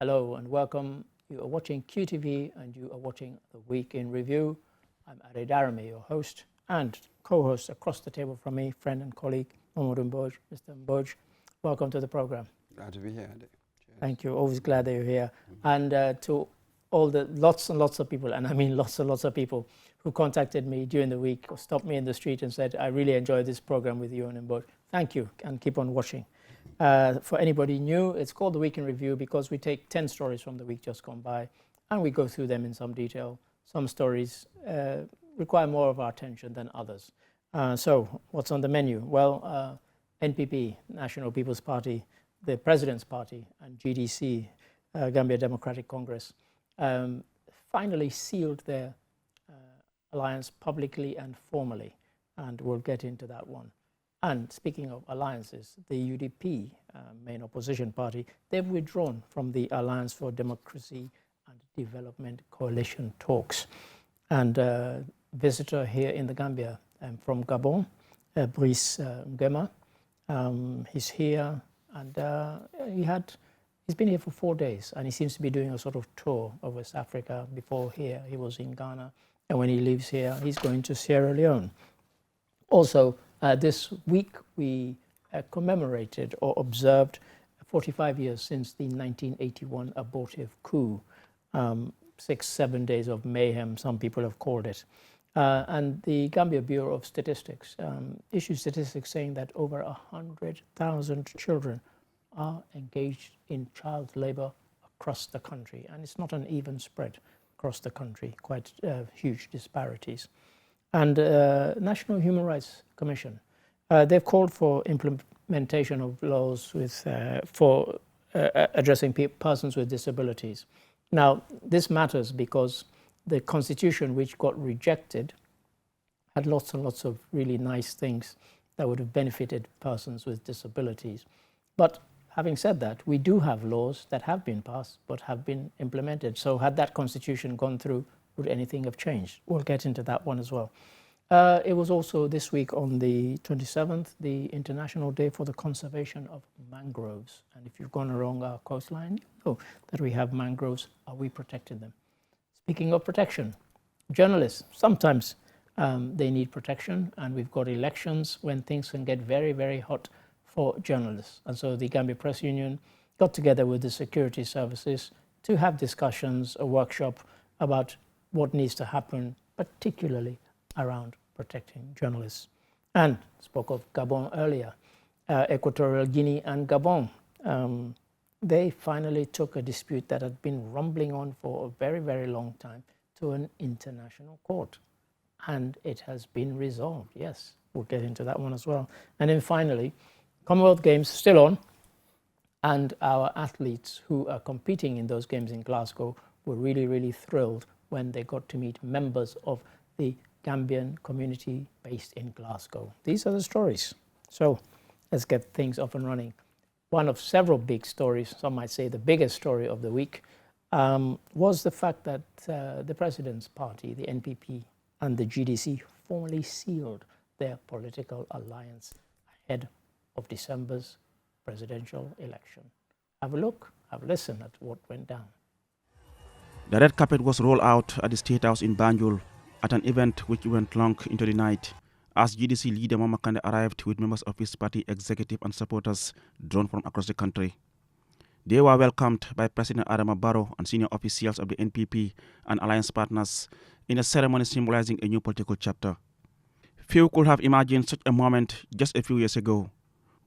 Hello and welcome. You are watching QTV and you are watching The Week in Review. I'm Ade Darame, your host and co-host across the table from me, friend and colleague, Mamadou Mbodj. Mr. Mbodj, welcome to the program. Glad to be here, Ade. Thank you. Always glad that you're here. And to all the lots and lots of people, and I mean lots and lots of people who contacted me during the week or stopped me in the street and said, I really enjoyed this program with you and Mbodj. Thank you, and keep on watching. For anybody new, it's called The Week in Review because we take 10 stories from the week just gone by and we go through them in some detail. Some stories require more of our attention than others. So what's on the menu? Well, NPP, National People's Party, the President's Party, and GDC, Gambia Democratic Congress, finally sealed their alliance publicly and formally, and we'll get into that one. And speaking of alliances, the UDP, main opposition party, they've withdrawn from the Alliance for Democracy and Development Coalition talks. And visitor here in the Gambia from Gabon, Brice Nguema, he's here, and he's been here for 4 days, and he seems to be doing a sort of tour of West Africa. Before here, he was in Ghana, and when he leaves here, he's going to Sierra Leone. Also, this week we commemorated or observed 45 years since the 1981 abortive coup. 6-7 days of mayhem, some people have called it. And the Gambia Bureau of Statistics issued statistics saying that over 100,000 children are engaged in child labor across the country. And it's not an even spread across the country, quite huge disparities. And National Human Rights Commission, they've called for implementation of laws for addressing persons with disabilities. Now, this matters because the Constitution, which got rejected, had lots and lots of really nice things that would have benefited persons with disabilities. But having said that, we do have laws that have been passed but have been implemented. So had that Constitution gone through, would anything have changed? We'll get into that one as well. It was also this week on the 27th, the International Day for the Conservation of Mangroves. And if you've gone along our coastline, you know that we have mangroves. Are we protecting them? Speaking of protection, journalists, sometimes they need protection, and we've got elections when things can get very, very hot for journalists. And so the Gambia Press Union got together with the security services to have discussions, a workshop about what needs to happen, particularly around protecting journalists. And spoke of Gabon earlier, Equatorial Guinea and Gabon. They finally took a dispute that had been rumbling on for a very, very long time to an international court. And it has been resolved, yes. We'll get into that one as well. And then finally, Commonwealth Games still on, and our athletes who are competing in those games in Glasgow were really, really thrilled when they got to meet members of the Gambian community based in Glasgow. These are the stories. So let's get things up and running. One of several big stories, some might say the biggest story of the week, was the fact that the President's Party, the NPP, and the GDC formally sealed their political alliance ahead of December's presidential election. Have a look, have a listen at what went down. The red carpet was rolled out at the State House in Banjul at an event which went long into the night as GDC leader Mama Kandeh arrived with members of his party executive and supporters drawn from across the country. They were welcomed by President Adama Barrow and senior officials of the NPP and alliance partners in a ceremony symbolizing a new political chapter. Few could have imagined such a moment just a few years ago.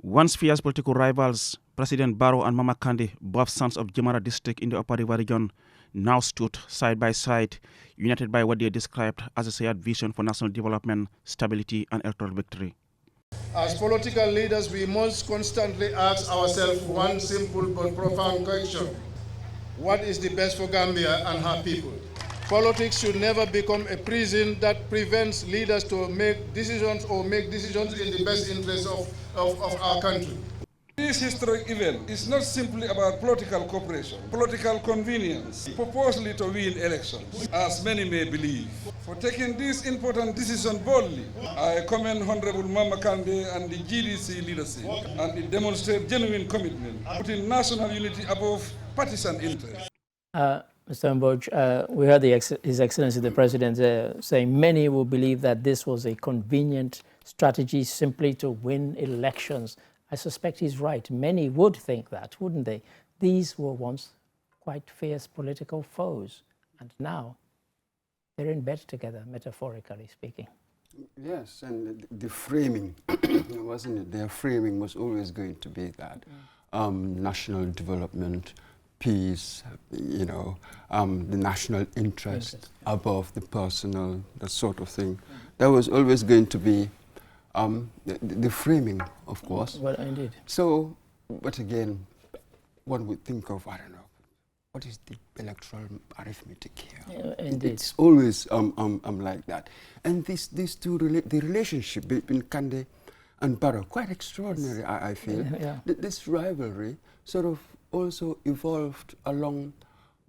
Once fierce political rivals, President Barrow and Mama Kandeh, both sons of Jemara district in the Upper River region, now stood side by side, united by what they described as a shared vision for national development, stability, and electoral victory. As political leaders, we must constantly ask ourselves one simple but profound question. What is the best for Gambia and her people? Politics should never become a prison that prevents leaders to make decisions in the best interest of our country. This historic event is not simply about political cooperation, political convenience, purposely to win elections, as many may believe. For taking this important decision boldly, I commend Honorable Mama Kandeh and the GDC leadership, and it demonstrates genuine commitment, putting national unity above partisan interest. Mr. Mboj, we heard His Excellency the President saying many will believe that this was a convenient strategy simply to win elections. I suspect he's right. Many would think that, wouldn't they? These were once quite fierce political foes, and now they're in bed together, metaphorically speaking. Yes, and the framing, wasn't it? Their framing was always going to be that national development, peace, you know, the national interest above the personal, that sort of thing. That was always going to be the framing, of course. Well, indeed. So, but again, one would think of, I don't know, what is the electoral arithmetic here? Indeed. It's always like that. And these two, the relationship between Kandeh and Barrow, quite extraordinary, I feel. Yeah. This rivalry sort of also evolved along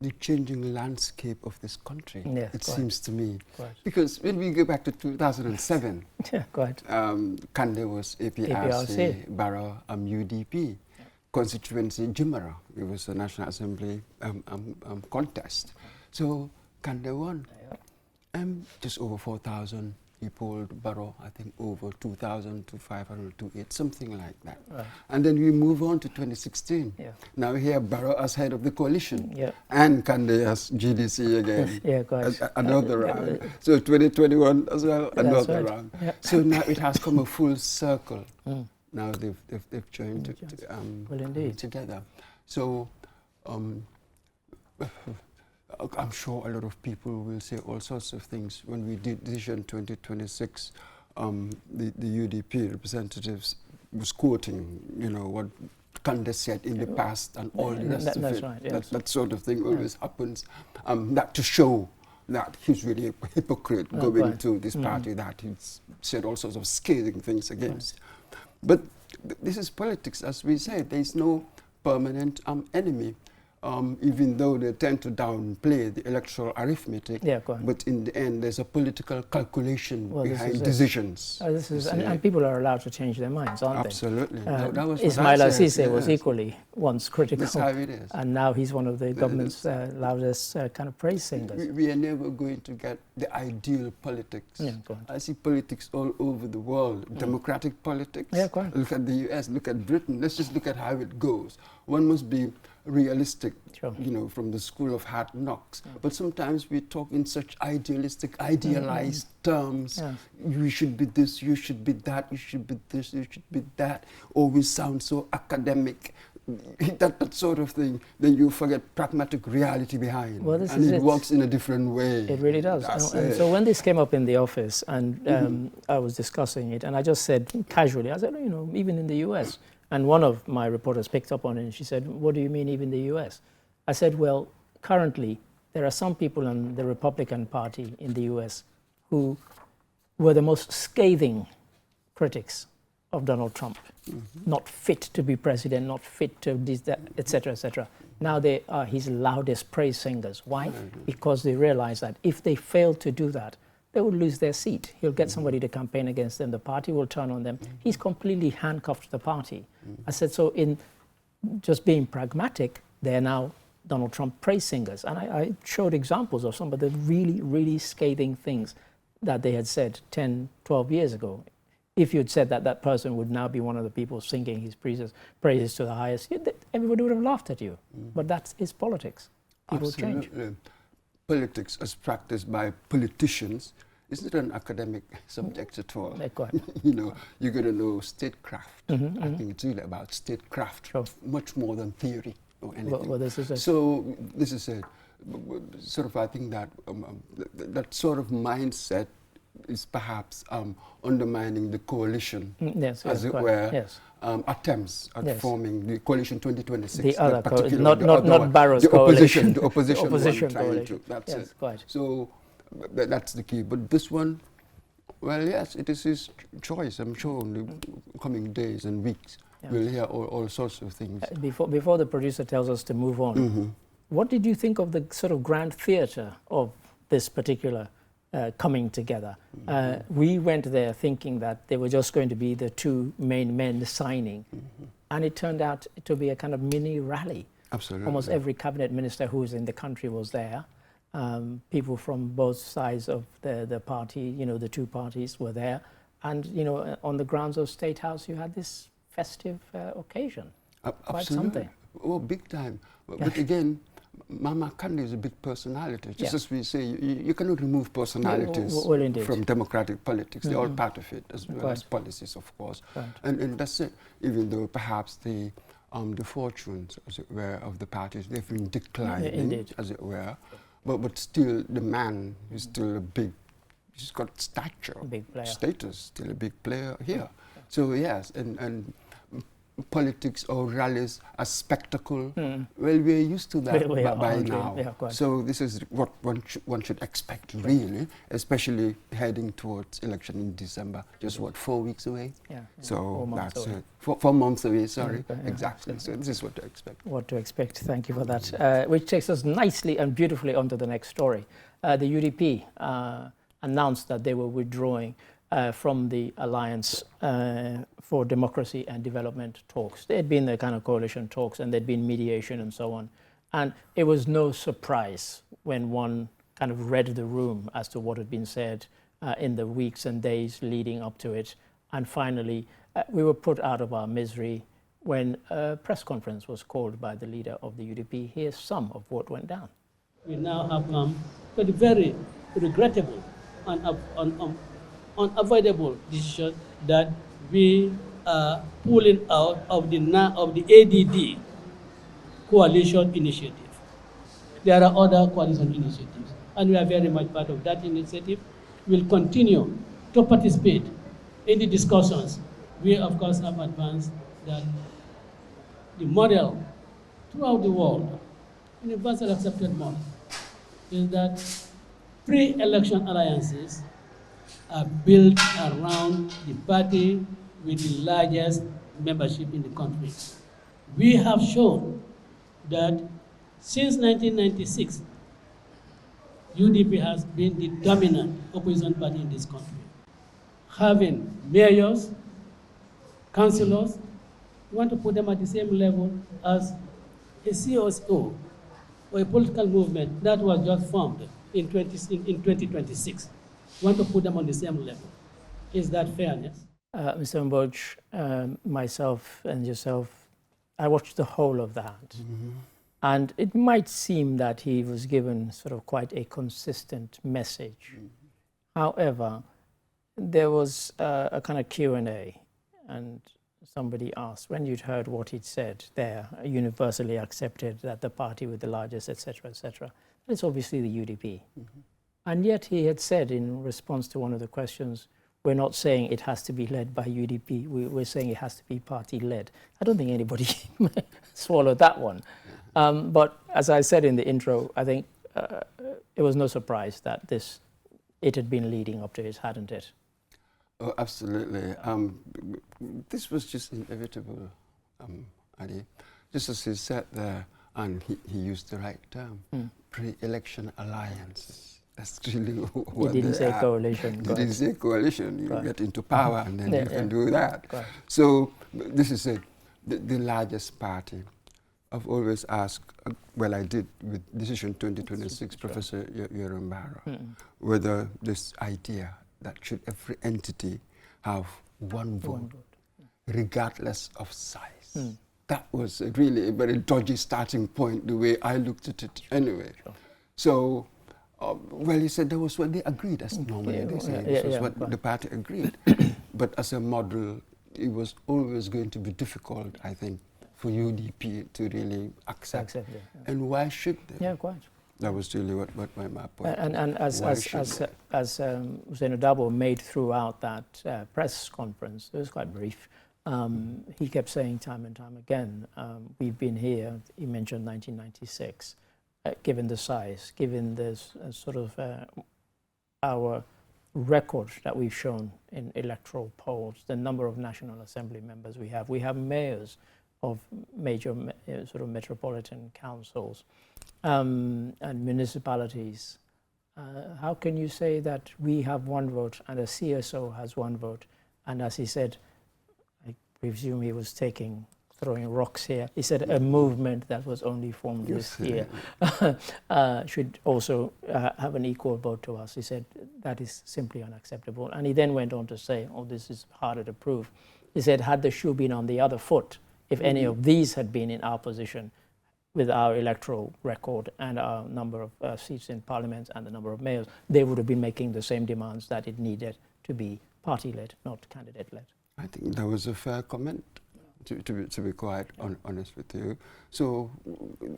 the changing landscape of this country, Yes, it quite. seems to me. Quite. Because when we go back to 2007, Yeah, quite. Kandeh was APRC, Barrow UDP. Constituency Jimara, it was a National Assembly contest. So Kandeh won. Just over 4,000 he polled, Barrow, I think over 2,000 to 500 to 8, something like that. Right. And then we move on to 2016. Yeah. Now here Barrow as head of the coalition, Yeah. and Kandeh as GDC again. Yeah, quite. Another round. So 2021 as well, another right. round. Yeah. So now it has come a full circle. Now they've joined Well, indeed. together. So I'm sure a lot of people will say all sorts of things. When we did Vision 2026, the UDP representatives was quoting, you know, what Kandeh said in the past and all the rest of that's it. right, yes. That sort of thing always happens. That to show that he's really a hypocrite going right. to this party that he's said all sorts of scathing things against. But this is politics, as we say. There is no permanent enemy, even though they tend to downplay the electoral arithmetic. Yeah, go on. But in the end, there's a political calculation Well, this behind is it. decisions. This is, you and see. people are allowed to change their minds, aren't Absolutely. they? That was what I Ismail said, Assise was yes. equally once critical. That's how it is. And now he's one of the government's loudest kind of praise singers. We are never going to get the ideal politics. Yeah, go on. I see politics all over the world. Democratic politics. Yeah, go on. Look at the US, look at Britain. Let's just look at how it goes. One must be realistic, Sure. you know, from the school of hard knocks. But sometimes we talk in such idealistic, idealized terms. Yeah. You should be this, you should be that, you should be this, you should be that. Always sound so academic. That sort of thing, then you forget pragmatic reality behind. Well, this and is it it. works in a different way. It really does. That's And it. so when this came up in the office and I was discussing it, and I just said casually, I said, you know, even in the US. And one of my reporters picked up on it and she said, what do you mean even the US? I said, well, currently there are some people in the Republican Party in the US who were the most scathing critics of Donald Trump. Not fit to be president, not fit to this, that, etc., etc. Now they are his loudest praise singers. Why? Because they realize that if they fail to do that, they will lose their seat. He'll get somebody to campaign against them. The party will turn on them. He's completely handcuffed to the party. I said, so in just being pragmatic, they're now Donald Trump praise singers. And I showed examples of some of the really, really scathing things that they had said 10, 12 years ago. If you'd said that that person would now be one of the people singing his praises to the highest, everybody would have laughed at you. But that is politics. People change. Absolutely. Politics as practiced by politicians is not an academic subject at all. Quite. You know, you're going to know statecraft. I think it's really about statecraft, Sure. much more than theory or anything. Well, this is it. So this is it. Sort of, I think that that sort of mindset is perhaps undermining the coalition, Yes, as it quite. were, Yes. attempts at Yes. forming the coalition 2026. The other that particular- not the other one. Barrow's the coalition. The opposition, The opposition one trying coalition. to. That's Yes, it. quite. So that's the key. But this one, well, yes, it is his choice. I'm sure in the coming days and weeks we'll hear all sorts of things. Before the producer tells us to move on, what did you think of the sort of grand theatre of this particular coming together? We went there thinking that they were just going to be the two main men signing, and it turned out to be a kind of mini rally. Absolutely. Almost every cabinet minister who was in the country was there. People from both sides of the party, you know, the two parties were there. And, you know, on the grounds of State House, you had this festive occasion. Quite Absolutely. something. Oh, big time. But again, Mama Kandeh is a big personality. Just as we say, you cannot remove personalities from democratic politics. They're all part of it, as well as policies, of course. And that's it. Even though perhaps the fortunes, as it were, of the parties, they've been declining, as it were. But still, the man is still a big, he's got stature, big player. Status, still a big player here. So yes, and politics or rallies, a spectacle. Well, we're used to that by now. So this is what one should expect, really, especially heading towards election in December. Just what, 4 weeks away? So that's it. 4 months away, sorry. Exactly. So this is what to expect. What to expect. Thank you for that. Which takes us nicely and beautifully onto the next story. The UDP announced that they were withdrawing from the Alliance for Democracy and Development talks. There had been the kind of coalition talks, and there'd been mediation and so on. And it was no surprise when one kind of read the room as to what had been said in the weeks and days leading up to it. And finally, we were put out of our misery when a press conference was called by the leader of the UDP. Here's some of what went down. We now have come to the very regrettable and unavoidable decision that we are pulling out of the ADD coalition initiative. There are other coalition initiatives, and we are very much part of that initiative. We'll continue to participate in the discussions. We, of course, have advanced that the model throughout the world, universally accepted model, is that pre-election alliances are built around the party with the largest membership in the country. We have shown that since 1996, UDP has been the dominant opposition party in this country, having mayors, councillors. We want to put them at the same level as a CSO or a political movement that was just formed in 2026. We want to put them on the same level. Is that fairness? Mr. Mboj, myself and yourself, I watched the whole of that. And it might seem that he was given sort of quite a consistent message. However, there was a kind of Q&A, and somebody asked, when you'd heard what he'd said there, universally accepted that the party with the largest, etc., it's obviously the UDP. And yet he had said in response to one of the questions, we're not saying it has to be led by UDP, we're saying it has to be party-led. I don't think anybody swallowed that one. But as I said in the intro, I think it was no surprise that it had been leading up to it, hadn't it? Oh, absolutely. This was just inevitable, Adi. Just as he said there, and he used the right term, pre-election alliances. That's really what he didn't say coalition. He didn't say coalition. You get into power and then you can do that. So this is the largest party. I've always asked, well, I did with Decision 2026, Professor Yorumbarrow, whether this idea that should every entity have one vote, regardless of size. That was really a very dodgy starting point, the way I looked at it anyway. So, well, he said that was what they agreed, as normally they say. This was what the party agreed. But as a model, it was always going to be difficult, I think, for UDP to really accept. And why should they? Yeah, quite. That was really what my point. And as Hussein Dabo made throughout that press conference, it was quite brief. He kept saying time and time again, we've been here, he mentioned 1996, given the size, given this sort of our record that we've shown in electoral polls, the number of National Assembly members we have mayors of major sort of metropolitan councils and municipalities. How can you say that we have one vote and a CSO has one vote? And as he said, I presume he was taking throwing rocks here. He said a movement that was only formed this year should also have an equal vote to us. He said that is simply unacceptable. And he then went on to say, oh, this is harder to prove. He said, had the shoe been on the other foot, if any of these had been in our position, with our electoral record and our number of seats in parliament and the number of mayors, they would have been making the same demands that it needed to be party-led, not candidate-led. I think that was a fair comment, to be quite honest with you. So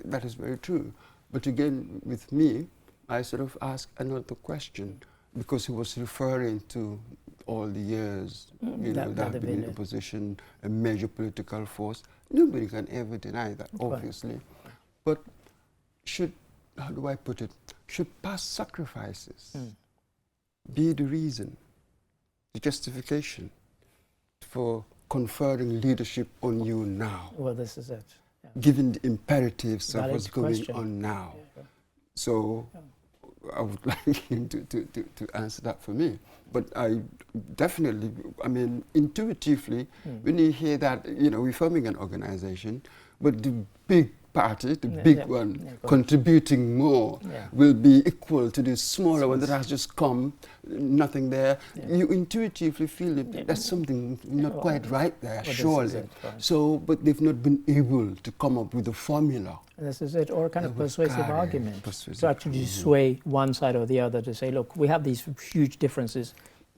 that is very true. But again, with me, I sort of asked another question, because he was referring to all the years that have been in opposition, a major political force. Nobody can ever deny that, obviously. But how do I put it, should past sacrifices be the reason, the justification for conferring leadership on you now? Well, this is it. Yeah. Given the imperatives of what's going question. on now. Yeah. So I would like him to answer that for me. But I definitely, I mean, intuitively, when you hear that, we're forming an organization, but the big party, the big one, contributing more will be equal to the smaller one that has just come, nothing there. You intuitively feel that there's something not quite right there, surely. So, but they've not been able to come up with a formula. This is it, or a kind of persuasive argument to actually sway one side or the other to say, look, we have these huge differences.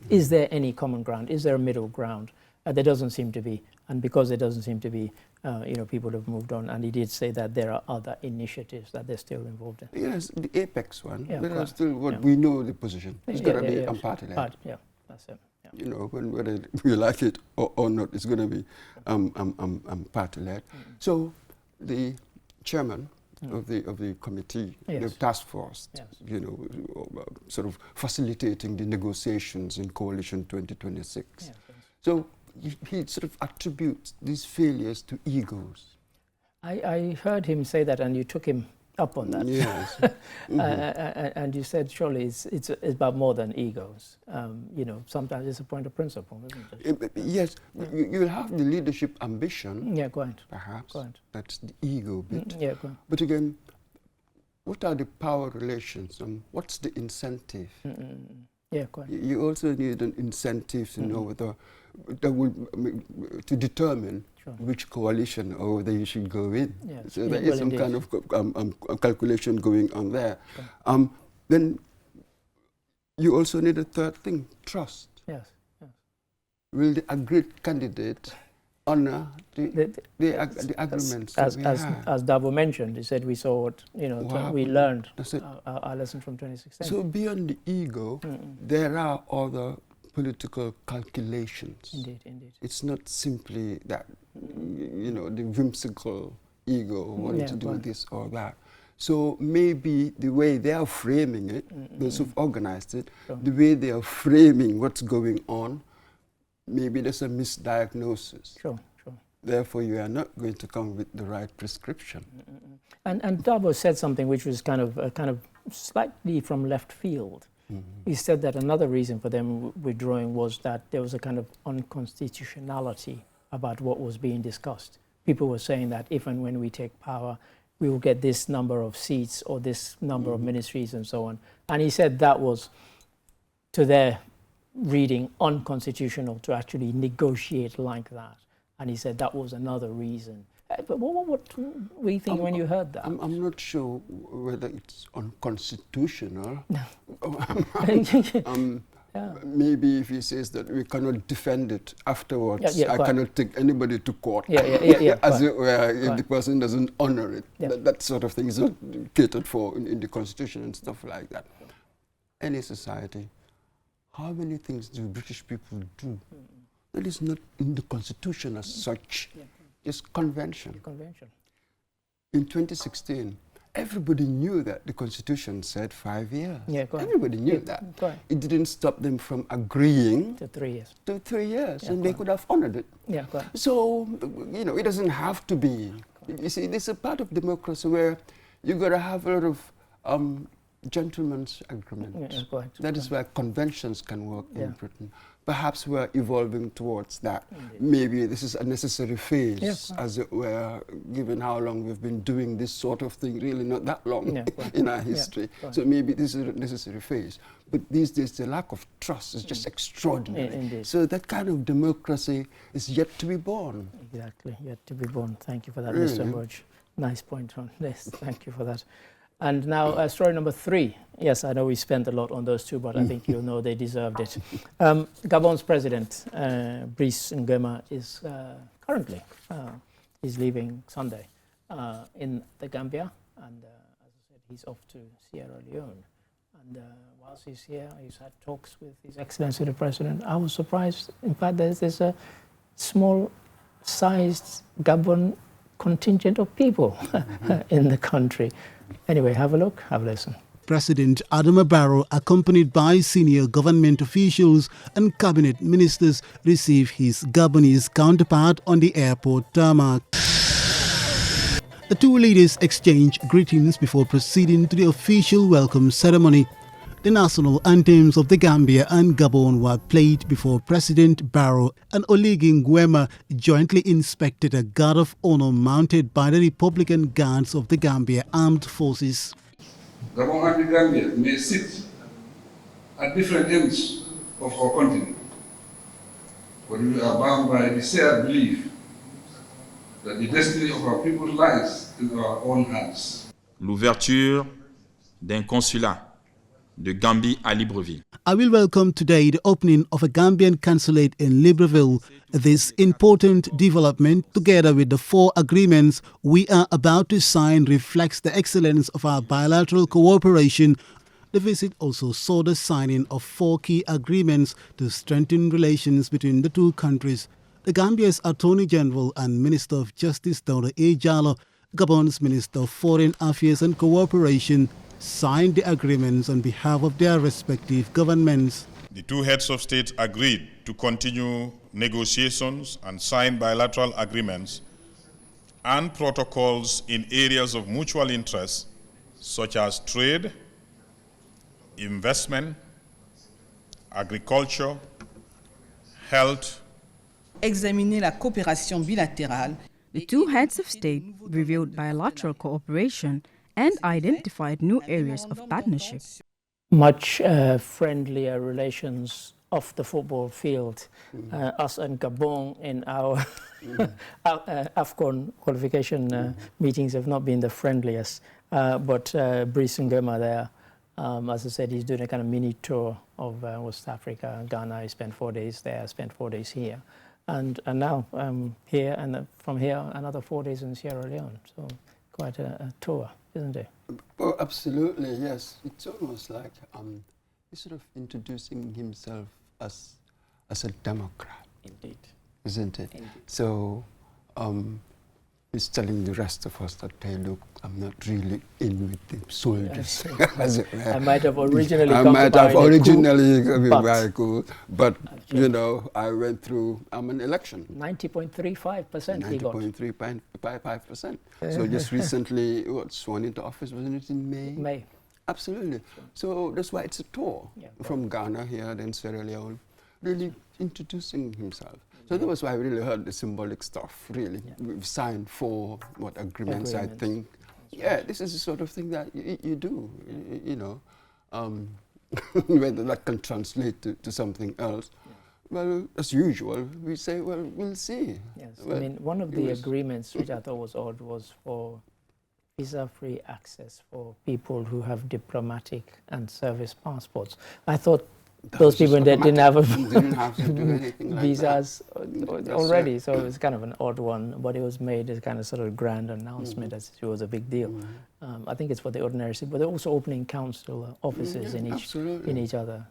Is there any common ground? Is there a middle ground? There doesn't seem to be. And because there doesn't seem to be, people have moved on. And he did say that there are other initiatives that they're still involved in. Yes, the Apex one. Yeah, but still what we know the position. It's got to be party-led. Yeah, that's it. Yeah. Whether we like it or not, it's going to be party-led. So the chairman of the committee, the task force, sort of facilitating the negotiations in Coalition 2026. Yes. So he sort of attributes these failures to egos. I heard him say that, and you took him up on that. Yes. And you said, surely it's about more than egos. Sometimes it's a point of principle, isn't it? Yes. You'll have the leadership ambition. Yeah, quite. Perhaps. Quite. That's the ego bit. Yeah, quite. But again, what are the power relations and what's the incentive? Yeah, quite. You also need an incentive to know whether to determine which coalition or whether you should go in. Yes. So there is some kind of calculation going on there. Then you also need a third thing, trust. Yes. Will the agreed candidate honor the agreements as Davo mentioned? He said we saw what we learned our lesson from 2016. So beyond the ego, there are other political calculations. Indeed. It's not simply that, the whimsical ego wanting to do this or that. So maybe the way they are framing it, those who've organized it, the way they are framing what's going on, maybe there's a misdiagnosis. Sure. Therefore, you are not going to come with the right prescription. And Davo said something which was kind of slightly from left field. He said that another reason for them withdrawing was that there was a kind of unconstitutionality about what was being discussed. People were saying that if and when we take power, we will get this number of seats or this number of ministries and so on. And he said that was, to their reading, unconstitutional to actually negotiate like that. And he said that was another reason. But what were you thinking when you heard that? I'm not sure whether it's unconstitutional. Maybe if he says that we cannot defend it afterwards, I cannot take anybody to court. As it were, if the person doesn't honor it. That sort of thing is not catered for in the Constitution and stuff like that. Any society, how many things do British people do? That is not in the Constitution as such. Just convention. In 2016, everybody knew that the Constitution said 5 years. Everybody knew that. It didn't stop them from agreeing to 3 years. To 3 years, and they could have honored it. So, it doesn't have to be. You see, this is a part of democracy where you got to have a lot of gentleman's agreement. Yeah, correct. That is where conventions can work Yeah. in Britain. Perhaps we're evolving towards that. Indeed. Maybe this is a necessary phase, Yeah. as it were, given how long we've been doing this sort of thing, really not that long Yeah, right. in our Yeah, history. right. So maybe this is a necessary phase. But these days, the lack of trust is just extraordinary. Indeed. So that kind of democracy is yet to be born. Exactly, yet to be born. Thank you for that, Really? Mr. Murch. Nice point on this. Thank you for that. And now story number 3. Yes, I know we spent a lot on those two, but I think you know they deserved it. Gabon's president, Brice Nguema, is currently is leaving Sunday in the Gambia. And as I said, he's off to Sierra Leone. And whilst he's here, he's had talks with His Excellency the President. I was surprised. In fact, there's a small-sized Gabon contingent of people in the country. Anyway, have a look, have a listen. President Adama Barrow, accompanied by senior government officials and cabinet ministers, received his Gabonese counterpart on the airport tarmac. The two leaders exchanged greetings before proceeding to the official welcome ceremony. The national anthems of the Gambia and Gabon were played before President Barrow and Oligui Nguema jointly inspected a guard of honor mounted by the Republican Guards of the Gambia Armed Forces. Gabon and the Gambia may sit at different ends of our continent, but we are bound by the shared belief that the destiny of our people lies in our own hands. L'ouverture d'un consulat de Gambie à Libreville. I will welcome today the opening of a Gambian consulate in Libreville. This important development, together with the 4 agreements we are about to sign, reflects the excellence of our bilateral cooperation. The visit also saw the signing of 4 key agreements to strengthen relations between the two countries. The Gambia's Attorney General and Minister of Justice, Dr. A. Jallow, Gabon's Minister of Foreign Affairs and Cooperation, signed the agreements on behalf of their respective governments. The two heads of state agreed to continue negotiations and sign bilateral agreements and protocols in areas of mutual interest, such as trade, investment, agriculture, health. Examiner la coopération bilatérale. The two heads of state reviewed bilateral cooperation and identified new areas of partnership. Much friendlier relations off the football field. Us and Gabon in our AFCON qualification meetings have not been the friendliest. But Brice Nguema there, as I said, he's doing a kind of mini tour of West Africa, Ghana. He spent 4 days there, spent 4 days here. And now here, and from here, another 4 days in Sierra Leone. So quite a tour, isn't it? Oh, absolutely, yes. It's almost like he's sort of introducing himself as a Democrat. Indeed. Isn't it? Indeed. So he's telling the rest of us that, hey, look, I'm not really in with the soldiers. As it were. I might have originally I come might to have buy the originally coup, been but very cool, but you know, I went through an election. 90.35% he got. 90.35%. So just recently, sworn into office, wasn't it in May? May. Absolutely. So that's why it's a tour from Ghana here, then Sierra Leone, really introducing himself. So that was why I really heard the symbolic stuff, really. Yeah. We've signed 4 agreements, I think. Yeah, this is the sort of thing that you do, you know. Whether that can translate to something else. Yeah. Well, as usual, we say, well, we'll see. Yes, well, I mean, one of the agreements which I thought was odd was for visa-free access for people who have diplomatic and service passports. I thought those people that didn't have visas already, so it was kind of an odd one, but it was made as kind of sort of grand announcement as it was a big deal. I think it's for the ordinary citizen, but they're also opening consular offices in each other,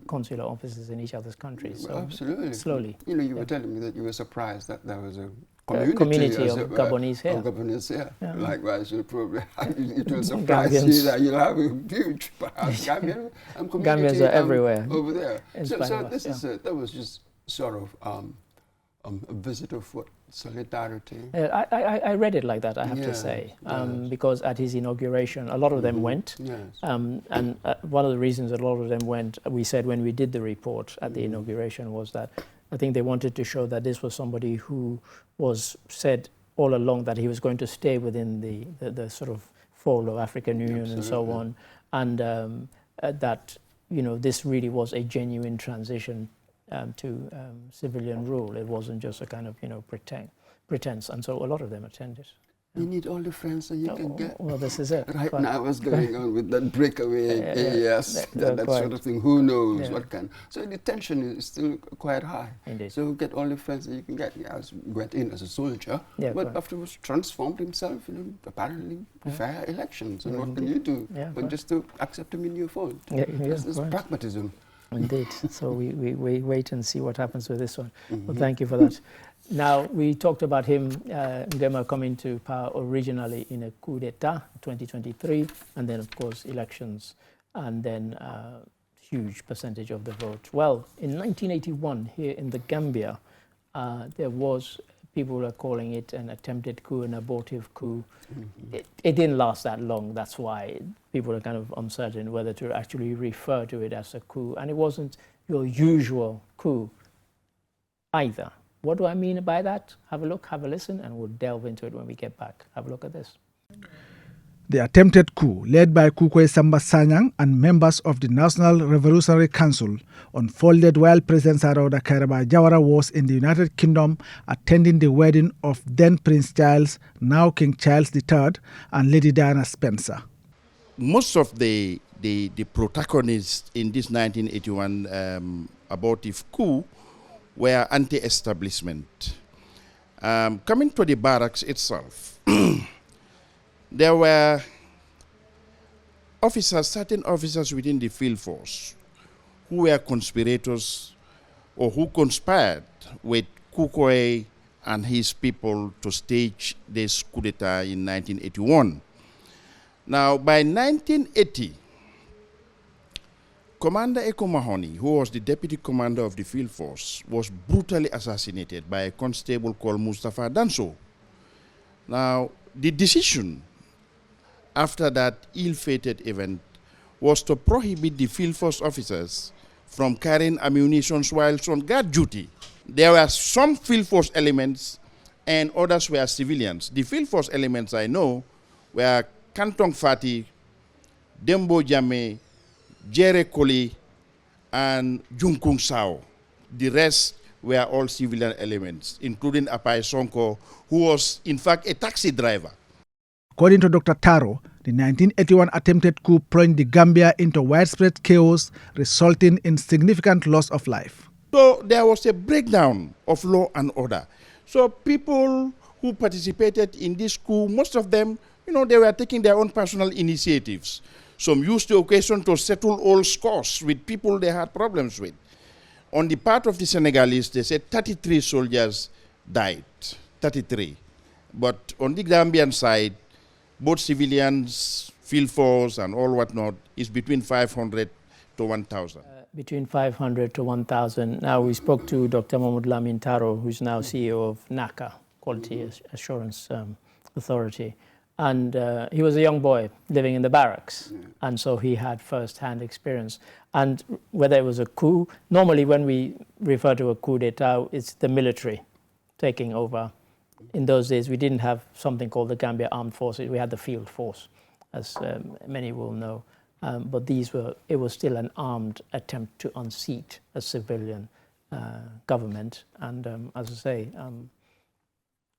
consular offices in each other's countries. So absolutely. Slowly. You know, you were telling me that you were surprised that there was a community of Gabonese here. Gabonese here. Yeah. Likewise, you'll probably, it will surprise you that you'll have a huge Gambian community Gambians are everywhere over there. In So us, this is that was just sort of a visit of what, solidarity. I read it like that, I have to Yes, say, yes. because at his inauguration, a lot of them went. Yes. And one of the reasons a lot of them went, we said when we did the report at the inauguration, was that I think they wanted to show that this was somebody who was said all along that he was going to stay within the sort of fold of African Union and so on, and that, you know, this really was a genuine transition to civilian rule. It wasn't just a kind of, you know, pretense, and so a lot of them attended. You need all the friends that you can get. Well, this is it. Right now, what's going on with that breakaway AES, that sort of thing, who knows what can. So the tension is still quite high. Indeed. So get all the friends that you can get. He went in as a soldier, but afterwards transformed himself, you know, apparently fair elections. And what can you do but just to accept him in your fold? That's pragmatism. Indeed. So we wait and see what happens with this one. Well, thank you for that. Now, we talked about him, Nguema, coming to power originally in a coup d'etat, 2023, and then, of course, elections, and then huge percentage of the vote. Well, in 1981, here in the Gambia, there was, people are calling it an attempted coup, an abortive coup. It didn't last that long. That's why people are kind of uncertain whether to actually refer to it as a coup. And it wasn't your usual coup either. What do I mean by that? Have a look, have a listen, and we'll delve into it when we get back. Have a look at this. The attempted coup, led by Kukwe Samba Sanyang and members of the National Revolutionary Council, unfolded while President Sarauda Kairaba Jawara was in the United Kingdom attending the wedding of then Prince Charles, now King Charles III, and Lady Diana Spencer. Most of the protagonists in this 1981 abortive coup were anti-establishment. Coming to the barracks itself, there were certain officers within the field force who were conspirators or who conspired with Kukwe and his people to stage this coup d'etat in 1981. Now, by 1980, Commander Eko Mahoney, who was the deputy commander of the field force, was brutally assassinated by a constable called Mustafa Danso. Now, the decision after that ill-fated event was to prohibit the field force officers from carrying ammunition while on guard duty. There were some field force elements and others were civilians. The field force elements I know were Kantong Fati, Dembo Jame, Jere Koli, and Junkung Sao. The rest were all civilian elements, including Apai Sonko, who was in fact a taxi driver. According to Dr. Taro, the 1981 attempted coup plunged the Gambia into widespread chaos, resulting in significant loss of life. So there was a breakdown of law and order. So people who participated in this coup, most of them, you know, they were taking their own personal initiatives. Some used the occasion to settle old scores with people they had problems with. On the part of the Senegalese, they said 33 soldiers died, 33. But on the Gambian side, both civilians, field force, and all whatnot, is between 500 to 1,000. Between 500 to 1,000. Now, we spoke to Dr. Mahmoud Lamin Taro, who's now CEO of NACA, Quality Assurance Authority. And he was a young boy living in the barracks. And so he had first-hand experience. And whether it was a coup, normally when we refer to a coup d'etat, it's the military taking over. In those days, we didn't have something called the Gambia Armed Forces. We had the field force, as many will know. But it was still an armed attempt to unseat a civilian government. And as I say,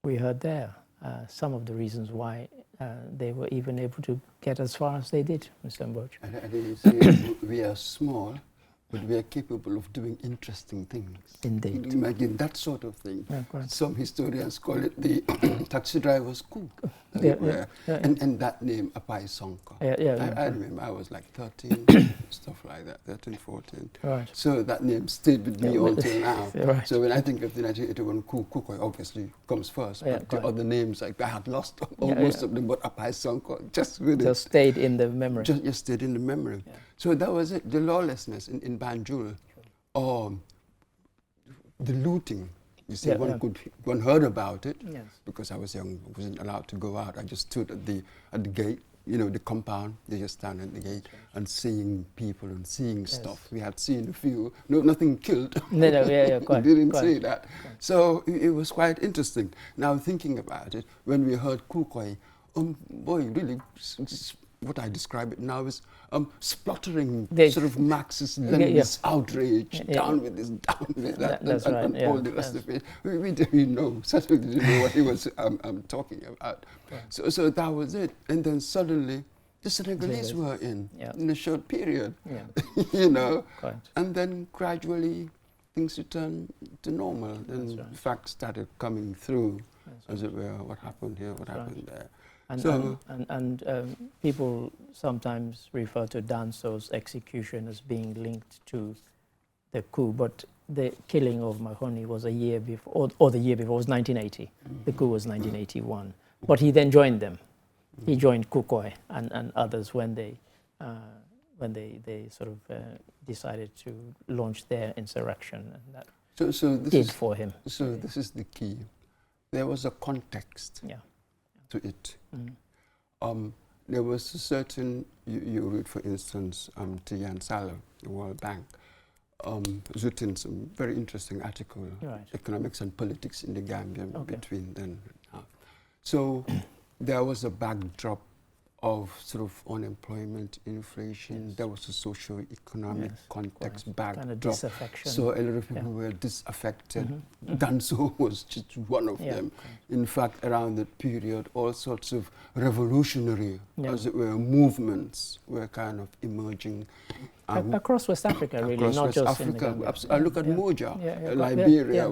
we heard there some of the reasons why they were even able to get as far as they did, Mr. Mboch. I didn't say we are small, but we are capable of doing interesting things. Indeed. Can you imagine that sort of thing? Yeah, some historians call it the taxi driver's coup. And that name, Apai Sonko. I remember I was like 13, stuff like that, 13, 14. Right. So that name stayed with me until now. Right. So when I think of the 1981 coup, Kukwe obviously comes first, but the other names, like I had lost most of them, but Apai Sonko just stayed in the memory. Just stayed in the memory. Yeah. So that was it, the lawlessness in Banjul, the looting You see, one heard about it, yes, because I was young, I wasn't allowed to go out. I just stood at the gate, the compound. They just stand at the gate and seeing people and seeing stuff. We had seen a few, nothing killed. No, quite. Didn't say that. So it was quite interesting. Now thinking about it, when we heard Kukoi, boy, really, what I describe it now is spluttering, sort of Marxist-Leninist outrage, down with this, down with that, and all the rest of it. We didn't know, certainly didn't know what he was talking about. Right. So that was it. And then suddenly, the Senegalese were in a short period, Quite. And then gradually things returned to normal. Then facts started coming through, as it were, what happened here, what happened there. And people sometimes refer to Danso's execution as being linked to the coup, but the killing of Mahoney was a year before, or the year before, was 1980. The coup was 1981. But he then joined them. He joined Kukoi and others when they sort of decided to launch their insurrection, and that did for him. So this is the key. There was a context. To it. There was a certain, you read, for instance, Tian Salo, the World Bank, has written some very interesting article, Economics and Politics in the Gambia, between then and now. So there was a backdrop of sort of unemployment, inflation. There was a socio-economic context backdrop. Kind of disaffection. So a lot of people were disaffected. Danso was just one of them. In fact, around that period, all sorts of revolutionary, as it were, movements were kind of emerging. Across West Africa, really, not West just Africa. in the Gambia. I look at Moja, Liberia,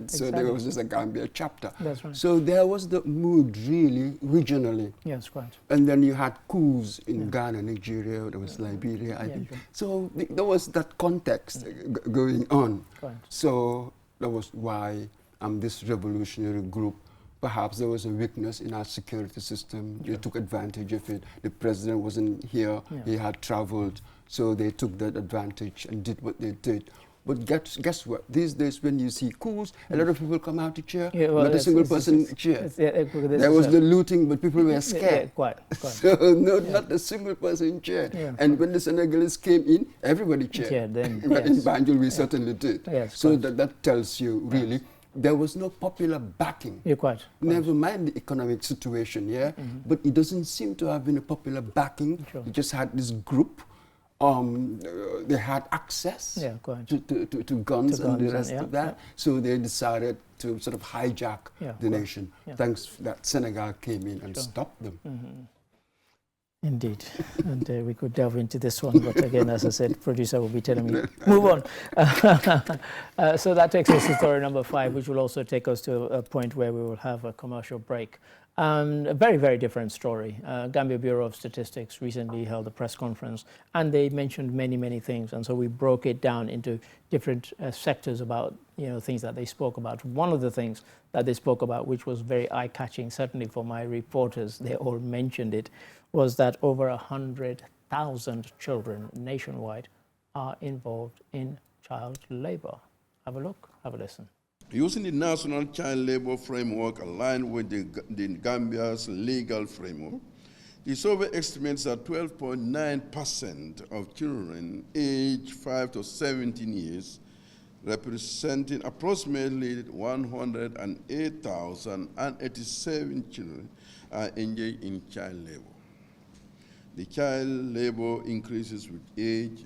so there was just a Gambia chapter. That's right. So there was the mood, really, regionally. Yes, quite. And then you had coups in Ghana, Nigeria, there was Liberia, I think. So there was that context going on. Right. So that was why this revolutionary group, perhaps there was a weakness in our security system. They took advantage of it. The president wasn't here. He had traveled. So they took that advantage and did what they did. But guess what? These days, when you see coups, a lot of people come out to cheer. Not a single person cheered. There was the looting, but people were scared. Quite. So not a single person cheered. And when the Senegalese came in, everybody cheered. But in Banjul, we certainly did. So that tells you, really, there was no popular backing. Never mind the economic situation, but it doesn't seem to have been a popular backing. You just had this group. They had access to guns and the rest of that. So they decided to sort of hijack the nation. Thanks that Senegal came in and stopped them. Indeed. And we could delve into this one, but again, as I said, producer will be telling me, move on. So that takes us to story number 5, which will also take us to a point where we will have a commercial break. A very, very different story. Gambia Bureau of Statistics recently held a press conference, and they mentioned many, many things. And so we broke it down into different sectors about, things that they spoke about. One of the things that they spoke about, which was very eye-catching, certainly for my reporters, they all mentioned it, was that over 100,000 children nationwide are involved in child labor. Have a look, have a listen. Using the National Child Labor Framework aligned with the Gambia's legal framework, the survey estimates that 12.9% of children aged 5 to 17 years, representing approximately 108,087 children, are engaged in child labor. The child labor increases with age,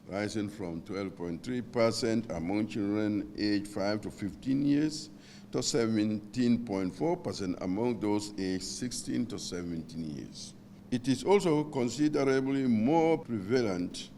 rising from 12.3% among children aged 5 to 15 years to 17.4% among those aged 16 to 17 years. It is also considerably more prevalent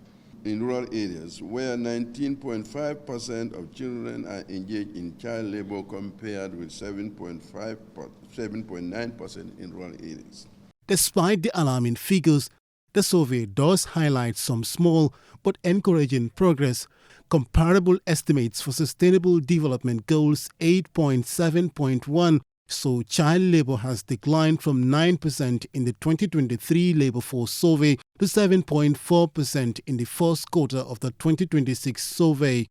in rural areas where 19.5% of children are engaged in child labor compared with 7.9% in rural areas. Despite the alarming figures, the survey does highlight some small but encouraging progress. Comparable estimates for Sustainable Development Goals 8.7.1 show child labor has declined from 9% in the 2023 labor force survey to 7.4% in the first quarter of the 2026 survey.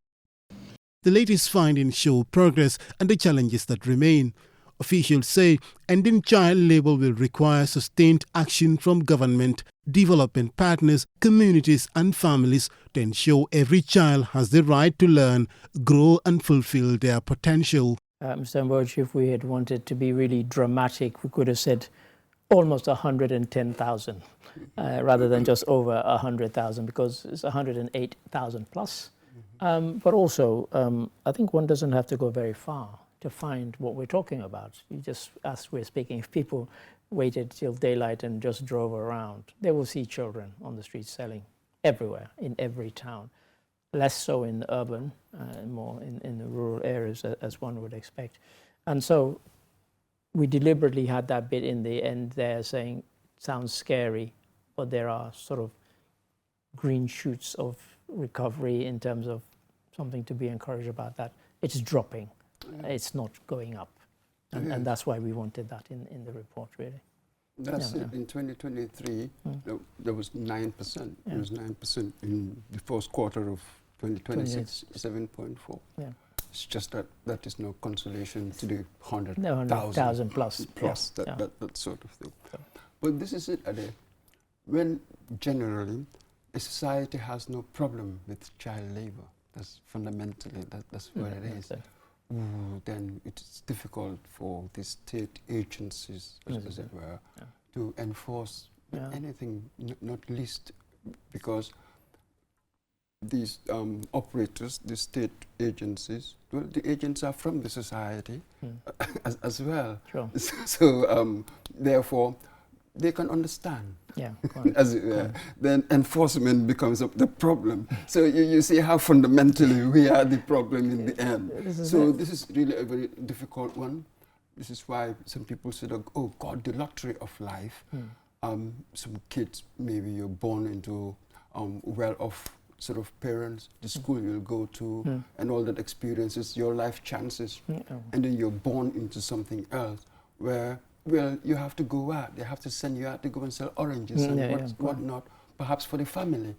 The latest findings show progress and the challenges that remain. Officials say ending child labour will require sustained action from government, development partners, communities and families to ensure every child has the right to learn, grow and fulfill their potential. Mr. Mboj, if we had wanted to be really dramatic, we could have said almost 110,000 rather than just over 100,000, because it's 108,000 plus. But also, I think one doesn't have to go very far to find what we're talking about. You just, as we're speaking, if people waited till daylight and just drove around, they will see children on the streets selling everywhere, in every town. Less so in urban, more in the rural areas, as one would expect. And so we deliberately had that bit in the end there saying, sounds scary, but there are sort of green shoots of recovery in terms of something to be encouraged about that. It's dropping. It's not going up. And that's why we wanted that in the report, really. That's it. In 2023, there was 9%. It was 9% in the first quarter of 2026, 7.4. Yeah. It's just that is no consolation to the 100,000 plus. That sort of thing. But this is it, Ade. When generally a society has no problem with child labor, that's fundamentally, that's what it is. Then it's difficult for the state agencies, as it were, to enforce anything, not least because these operators, the state agencies, well, the agents are from the society as well. Sure. So therefore, they can understand. Yeah, as it were. Then enforcement becomes the problem. So you see how fundamentally we are the problem in the end. This is really a very difficult one. This is why some people say, oh God, the lottery of life. Some kids, maybe you're born into well-off sort of parents, the school you'll go to, and all that experiences, your life chances. And then you're born into something else where, well, you have to go out. They have to send you out to go and sell oranges and whatnot, perhaps for the family.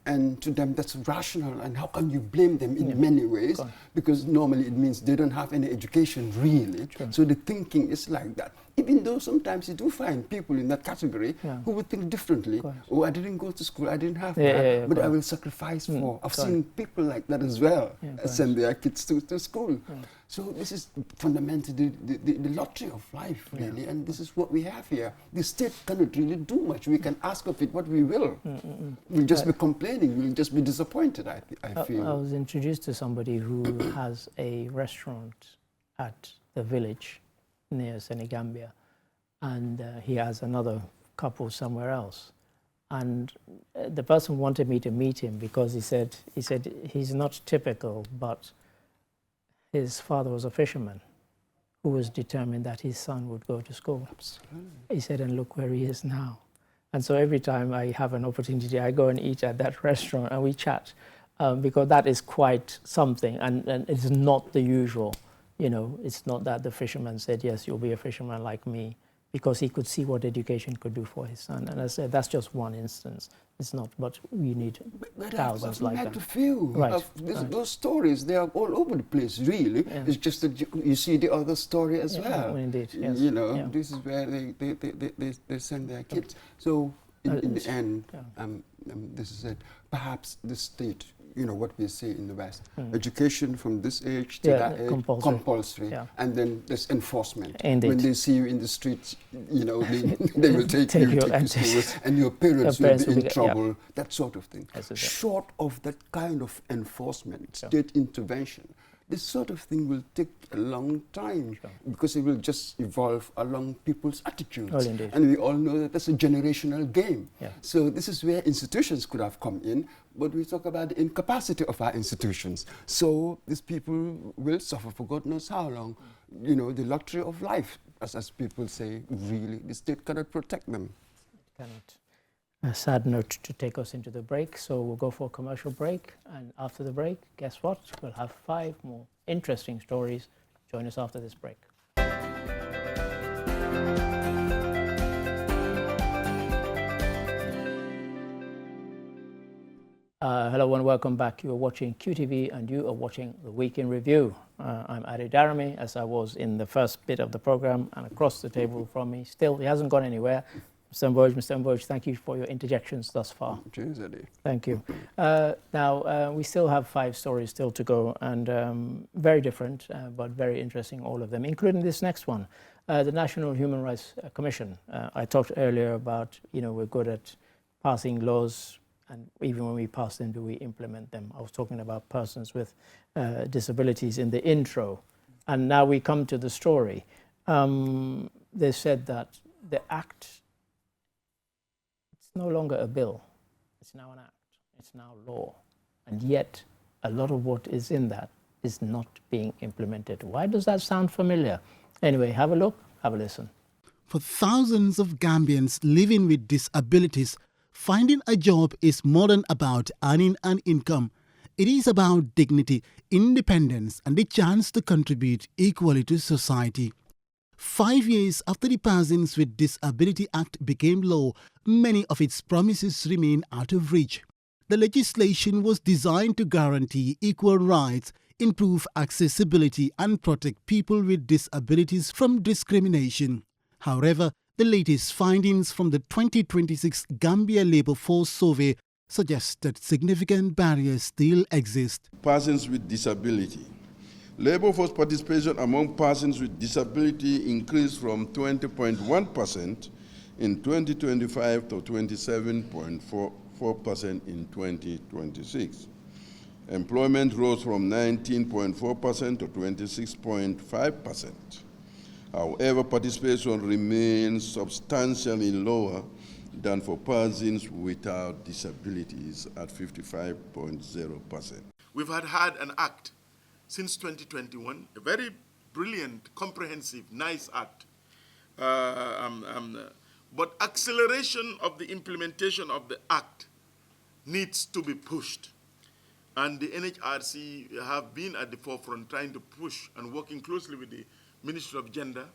And to them, that's rational. And how can you blame them in many ways? Because normally it means they don't have any education, really. So the thinking is like that. Even though sometimes you do find people in that category who would think differently. Oh, I didn't go to school, I didn't have that, but I will sacrifice for. I've seen people like that as well, send their kids to school. So this is fundamentally the lottery of life, really, and this is what we have here. The state cannot really do much. We can ask of it what we will. We'll just be complaining. We'll just be disappointed, I feel. I was introduced to somebody who has a restaurant at the village near Senegambia, and he has another couple somewhere else. And the person wanted me to meet him because he said he's not typical, but his father was a fisherman who was determined that his son would go to school. Absolutely. He said, and look where he is now. And so every time I have an opportunity, I go and eat at that restaurant and we chat, because that is quite something, and it's not the usual. You know, it's not that the fisherman said, yes, you'll be a fisherman like me, because he could see what education could do for his son. And I said, that's just one instance. It's not, but we need thousands like that. To feel. Those stories, they are all over the place, really. It's just that you see the other story as well. Indeed, yes. You know, this is where they send their kids. So in the end, this is it. Perhaps the state, you know, what we say in the West, education from this age to that age, compulsory. And then there's enforcement. Indeed. When they see you in the streets, you know, they will take you to school, and your parents will be in trouble, that sort of thing. Short of that kind of enforcement, state intervention, this sort of thing will take a long time because it will just evolve along people's attitudes. And we all know that that's a generational game. So this is where institutions could have come in, but we talk about the incapacity of our institutions. So these people will suffer for God knows how long. You know, the lottery of life, as people say, really, the state cannot protect them. It cannot. A sad note to take us into the break, so we'll go for a commercial break, and after the break, guess what? We'll have 5 more interesting stories. Join us after this break. Hello and welcome back. You are watching QTV and you are watching The Week in Review. I'm Adi Darami, as I was in the first bit of the program, and across the table from me, still, he hasn't gone anywhere. Mr. Mboj, thank you for your interjections thus far. Cheers, Adi. Thank you. Now, we still have 5 stories still to go, and very different, but very interesting, all of them, including this next one. The National Human Rights Commission. I talked earlier about, we're good at passing laws, and even when we pass them, do we implement them? I was talking about persons with disabilities in the intro. And now we come to the story. They said that the act, it's no longer a bill. It's now an act. It's now law. And yet, a lot of what is in that is not being implemented. Why does that sound familiar? Anyway, have a look, have a listen. For thousands of Gambians living with disabilities, finding a job is more than about earning an income. It is about dignity, independence, and the chance to contribute equally to society. 5 years after the Persons with Disability Act became law, many of its promises remain out of reach. The legislation was designed to guarantee equal rights, improve accessibility, and protect people with disabilities from discrimination. However, the latest findings from the 2026 Gambia Labour Force Survey suggest that significant barriers still exist. Persons with disability. Labour force participation among persons with disability increased from 20.1% in 2025 to 27.4% in 2026. Employment rose from 19.4% to 26.5%. However, participation remains substantially lower than for persons without disabilities at 55.0%. We've had an act since 2021, a very brilliant, comprehensive, nice act. But acceleration of the implementation of the act needs to be pushed. And the NHRC have been at the forefront trying to push and working closely with the Ministry of Gender,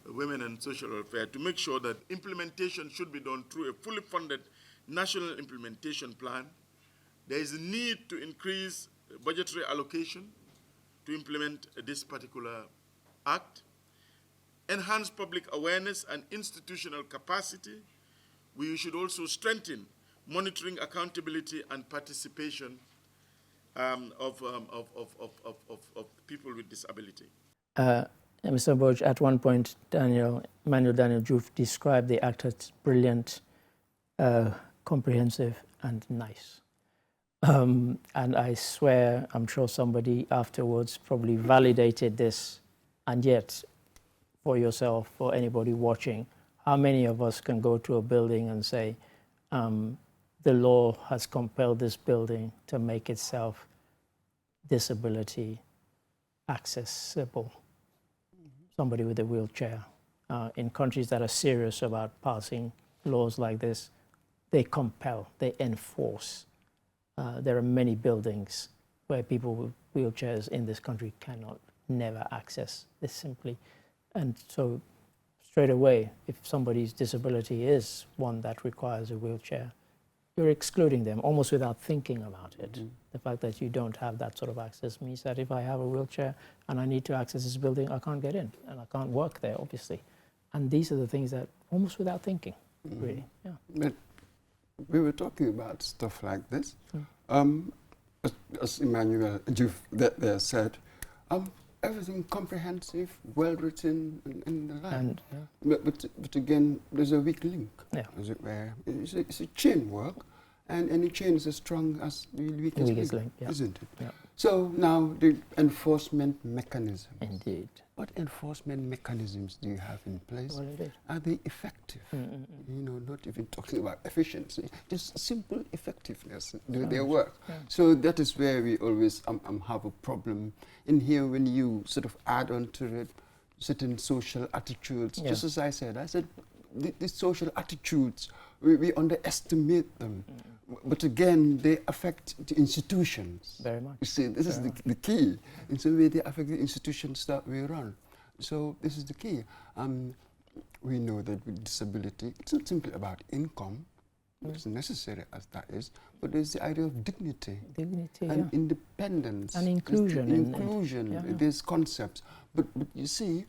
Women and Social Welfare to make sure that implementation should be done through a fully funded national implementation plan. There is a need to increase budgetary allocation to implement this particular act, enhance public awareness and institutional capacity. We should also strengthen monitoring, accountability, and participation of people with disability. Mr. Mboj, at one point, Emmanuel Daniel Diouf described the act as brilliant, comprehensive, and nice. And I swear, I'm sure somebody afterwards probably validated this. And yet, for yourself, for anybody watching, how many of us can go to a building and say, the law has compelled this building to make itself disability accessible? Somebody with a wheelchair. In countries that are serious about passing laws like this, they compel, they enforce. There are many buildings where people with wheelchairs in this country cannot never access this simply. And so straight away, if somebody's disability is one that requires a wheelchair, you're excluding them almost without thinking about it. Mm-hmm. The fact that you don't have that sort of access means that if I have a wheelchair and I need to access this building, I can't get in and I can't work there, obviously. And these are the things that almost without thinking, really. Yeah. But we were talking about stuff like this. As Emmanuel Diouf there said, everything comprehensive, well written, and the like. And, but again, there's a weak link, as it were. It's a chain work, and any chain is as strong as the weakest link, isn't it? Yeah. So now the enforcement mechanisms. Indeed. What enforcement mechanisms do you have in place? Well, indeed. Are they effective? You know, not even talking about efficiency, just simple effectiveness, do their work. Yeah. So that is where we always have a problem in here when you sort of add on to it certain social attitudes. Yeah. Just as I said, these social attitudes, we underestimate them. But again, they affect the institutions. Very much. You see, this is the key. In some way, they affect the institutions that we run. So this is the key. We know that with disability, it's not simply about income. as necessary as that is, but there's the idea of dignity, dignity and independence, and inclusion. Inclusion, these concepts. But you see,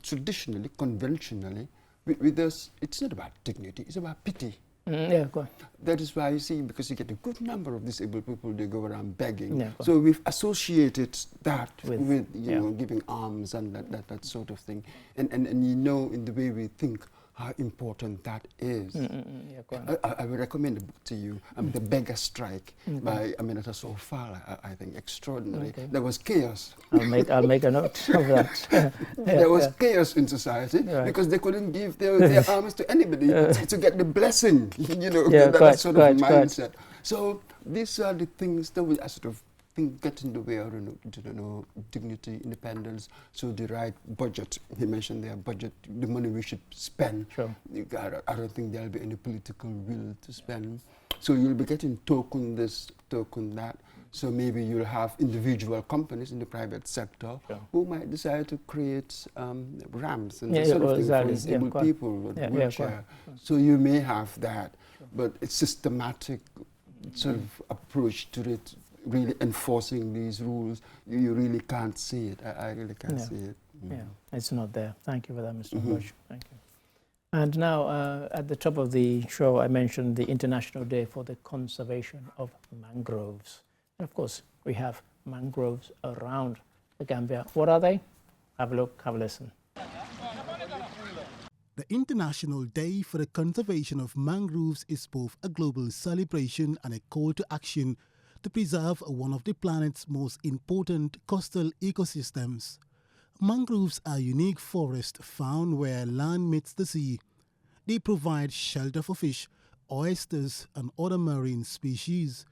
traditionally, conventionally, with us, it's not about dignity, it's about pity. Yeah, go on. That is why you see, because you get a good number of disabled people, they go around begging. Yeah, so we've associated that with you know, giving alms and that sort of thing. And you know, in the way we think, how important that is. Yeah, go on. I would recommend a book to you, The Beggar Strike by Aminata Sofala. I think extraordinary. Okay. There was chaos. I'll make a note of that. There was chaos in society because they couldn't give their alms to anybody to get the blessing, you know, that sort of mindset. So these are the things that we sort of think get in the way of dignity, independence. So the right budget, he mentioned their budget, the money we should spend. Sure. I don't think there'll be any political will to spend. So you'll be getting token this, token that. So maybe you'll have individual companies in the private sector who might decide to create ramps and sort of thing for disabled people with wheelchair. So you may have that, but it's systematic sort of approach to it. Really enforcing these rules, you really can't see it. I really can't see it. Yeah, it's not there. Thank you for that, Mr. Bush. Thank you. And now, at the top of the show, I mentioned the International Day for the Conservation of Mangroves. And of course, we have mangroves around the Gambia. What are they? Have a look, have a listen. The International Day for the Conservation of Mangroves is both a global celebration and a call to action to preserve one of the planet's most important coastal ecosystems. Mangroves are unique forests found where land meets the sea. They provide shelter for fish, oysters, and other marine species,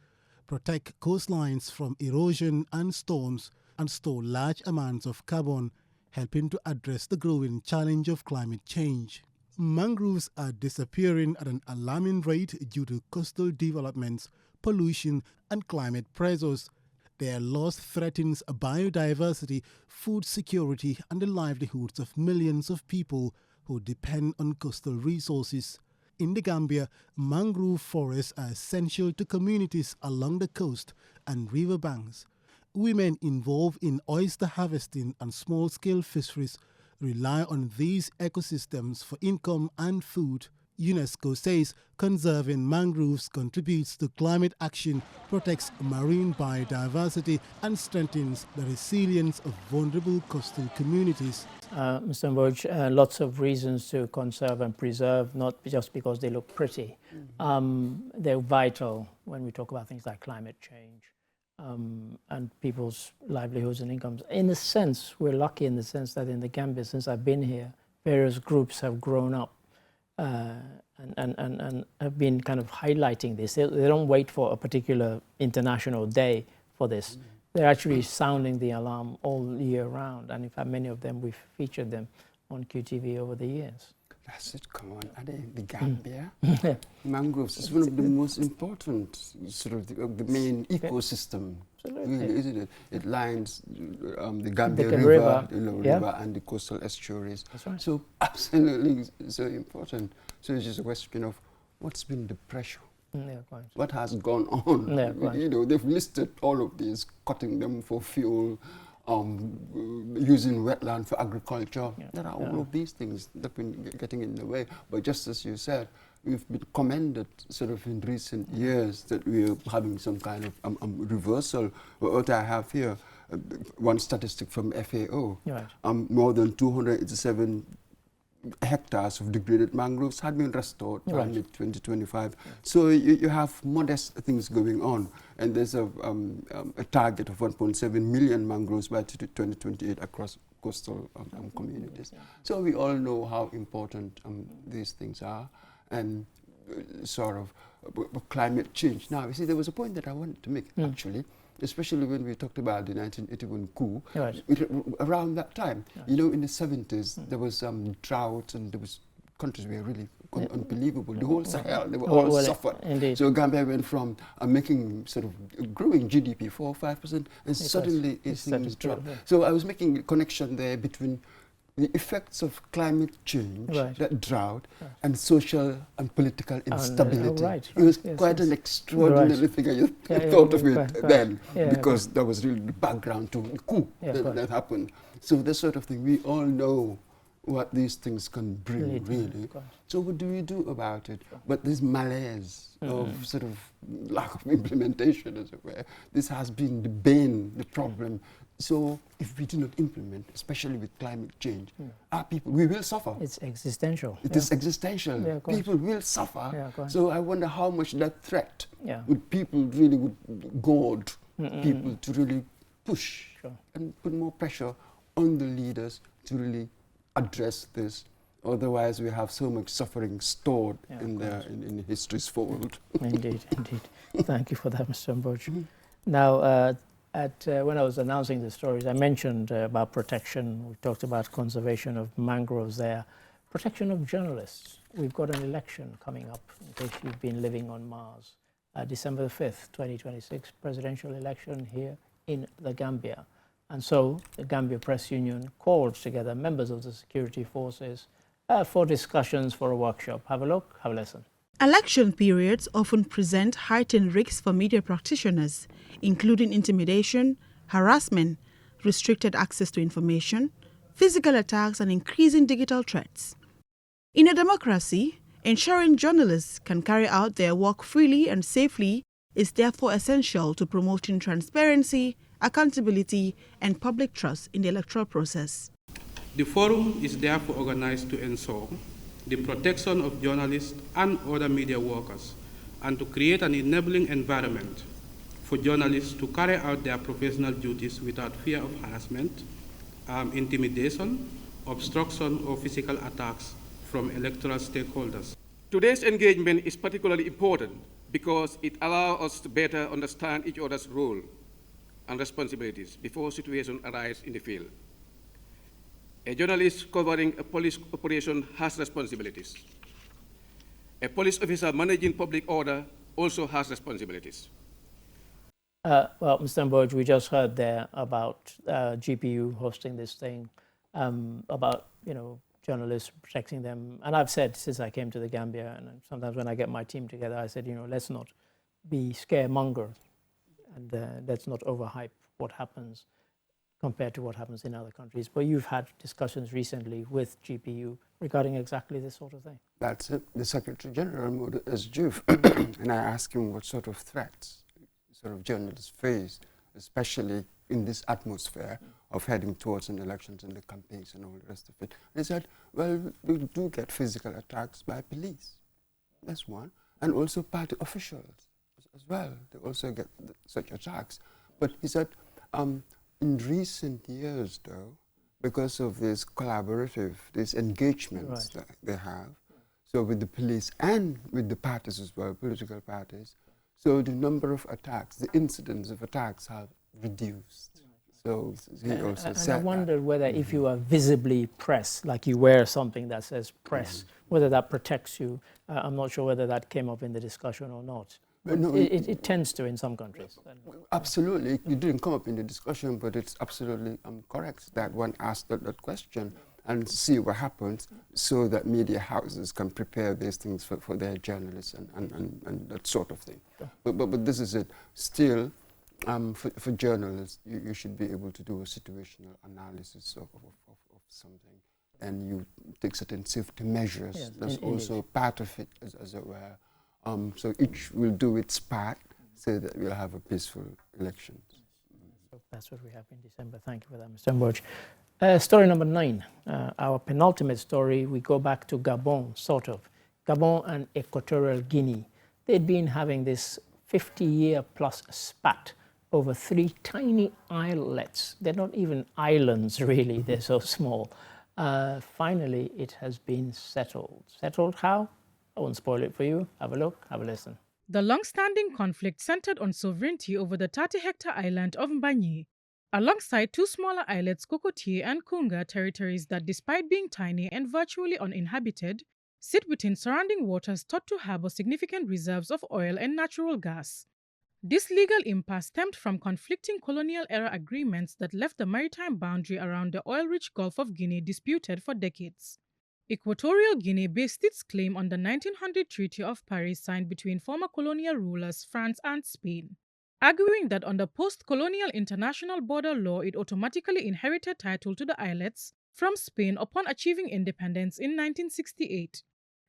protect coastlines from erosion and storms, and store large amounts of carbon, helping to address the growing challenge of climate change. Mangroves are disappearing at an alarming rate due to coastal developments, pollution, and climate pressures. Their loss threatens biodiversity, food security, and the livelihoods of millions of people who depend on coastal resources. In the Gambia, mangrove forests are essential to communities along the coast and riverbanks. Women involved in oyster harvesting and small-scale fisheries rely on these ecosystems for income and food. UNESCO says conserving mangroves contributes to climate action, protects marine biodiversity, and strengthens the resilience of vulnerable coastal communities. Mr. Mboj, lots of reasons to conserve and preserve, not just because they look pretty. They're vital when we talk about things like climate change and people's livelihoods and incomes. In a sense, we're lucky in the sense that in the Gambia, since I've been here, various groups have grown up and have been kind of highlighting this. They don't wait for a particular international day for this. They're actually sounding the alarm all year round. And in fact, many of them, we've featured them on QTV over the years. That's it, come on, the Gambia. Mangroves is one of the most important, sort of the main ecosystem, really, isn't it? It lines the Gambia River, river and the coastal estuaries. That's right. So absolutely so important. So it's just a question of what's been the pressure? What has gone on? You know, they've listed all of these, cutting them for fuel, using wetland for agriculture. There are all of these things that have been getting in the way. But just as you said, we've been commended sort of in recent years that we are having some kind of reversal. What I have here, one statistic from FAO, more than 287 hectares of degraded mangroves had been restored by mid-2025. So you have modest things going on, and there's a target of 1.7 million mangroves by 2028 across coastal communities. So we all know how important these things are, and sort of climate change. Now, you see, there was a point that I wanted to make, actually, especially when we talked about the 1981 coup. Around that time, you know, in the 70s, there was drought, and there was countries were really unbelievable. The whole Sahel, they were all suffered. Indeed. So Gambia went from making sort of growing GDP 4 or 5%, and suddenly things dropped. So I was making a connection there between the effects of climate change, Right. that drought, and social and political instability. right, It was yes, quite yes. an extraordinary Right. thing. I just Yeah, thought yeah, of it quite. then, Yeah, because that was really the background to the coup Yeah, quite. that happened. So that sort of thing, we all know what these things can bring, really. quite. So what do we do about it? But this malaise of sort of lack of implementation, as it were, this has been the bane, the problem. So if we do not implement, especially with climate change, our people, we will suffer. It's existential. It is existential. Yeah, of course. People will suffer. Yeah, of course. So I wonder how much that threat Yeah. would people really would goad people to really push and put more pressure on the leaders to really address this. Otherwise, we have so much suffering stored in history's fold. Indeed, indeed. Thank you for that, Mr. Mboj. Now, when I was announcing the stories, I mentioned about protection. We talked about conservation of mangroves there. Protection of journalists. We've got an election coming up, in case you've been living on Mars. December the 5th, 2026, presidential election here in the Gambia. And so the Gambia Press Union called together members of the security forces for discussions for a workshop. Have a look, have a listen. Election periods often present heightened risks for media practitioners, including intimidation, harassment, restricted access to information, physical attacks, and increasing digital threats. In a democracy, ensuring journalists can carry out their work freely and safely is therefore essential to promoting transparency, accountability, and public trust in the electoral process. The forum is therefore organized to ensure the protection of journalists and other media workers, and to create an enabling environment for journalists to carry out their professional duties without fear of harassment, intimidation, obstruction, or physical attacks from electoral stakeholders. Today's engagement is particularly important because it allows us to better understand each other's role and responsibilities before situations arise in the field. A journalist covering a police operation has responsibilities. A police officer managing public order also has responsibilities. Well, Mr. Mboj, we just heard there about GPU hosting this thing, about, journalists protecting them. And I've said since I came to the Gambia, and sometimes when I get my team together, I said, let's not be scaremongers, and let's not overhype what happens compared to what happens in other countries. But you've had discussions recently with GPU regarding exactly this sort of thing. That's it. The Secretary General is Juf, and I asked him what sort of threats sort of journalists face, especially in this atmosphere of heading towards an elections and the campaigns and all the rest of it. They said, well, we do get physical attacks by police. That's one. And also party officials as well. They also get such attacks. But he said, in recent years, though, because of this these engagements that they have, so with the police and with the parties as well, political parties, so the number of attacks, the incidents of attacks have reduced. So he also said I wondered whether if you are visibly press, like you wear something that says press, whether that protects you. I'm not sure whether that came up in the discussion or not. No, it tends to in some countries. Absolutely. It didn't come up in the discussion, but it's absolutely correct that one asked that question and see what happens so that media houses can prepare these things for their journalists and that sort of thing. But this is it. Still, for journalists, you should be able to do a situational analysis of something, and you take certain safety measures. Yes, That's also part of it, as it were. So each will do its part so that we'll have a peaceful election. So that's what we have in December. Thank you for that, Mr. Mboj. Story number 9, our penultimate story, we go back to Gabon, sort of. Gabon and Equatorial Guinea. They'd been having this 50-year-plus spat over 3 tiny islets. They're not even islands, really. They're so small. Finally, it has been settled. Settled how? I won't spoil it for you. Have a look, have a listen. The long-standing conflict centered on sovereignty over the 30-hectare island of Mbagni, alongside 2 smaller islets, Cocotier and Kunga, territories that, despite being tiny and virtually uninhabited, sit within surrounding waters thought to harbor significant reserves of oil and natural gas. This legal impasse stemmed from conflicting colonial-era agreements that left the maritime boundary around the oil-rich Gulf of Guinea disputed for decades. Equatorial Guinea based its claim on the 1900 Treaty of Paris signed between former colonial rulers France and Spain, arguing that under post-colonial international border law it automatically inherited title to the islets from Spain upon achieving independence in 1968.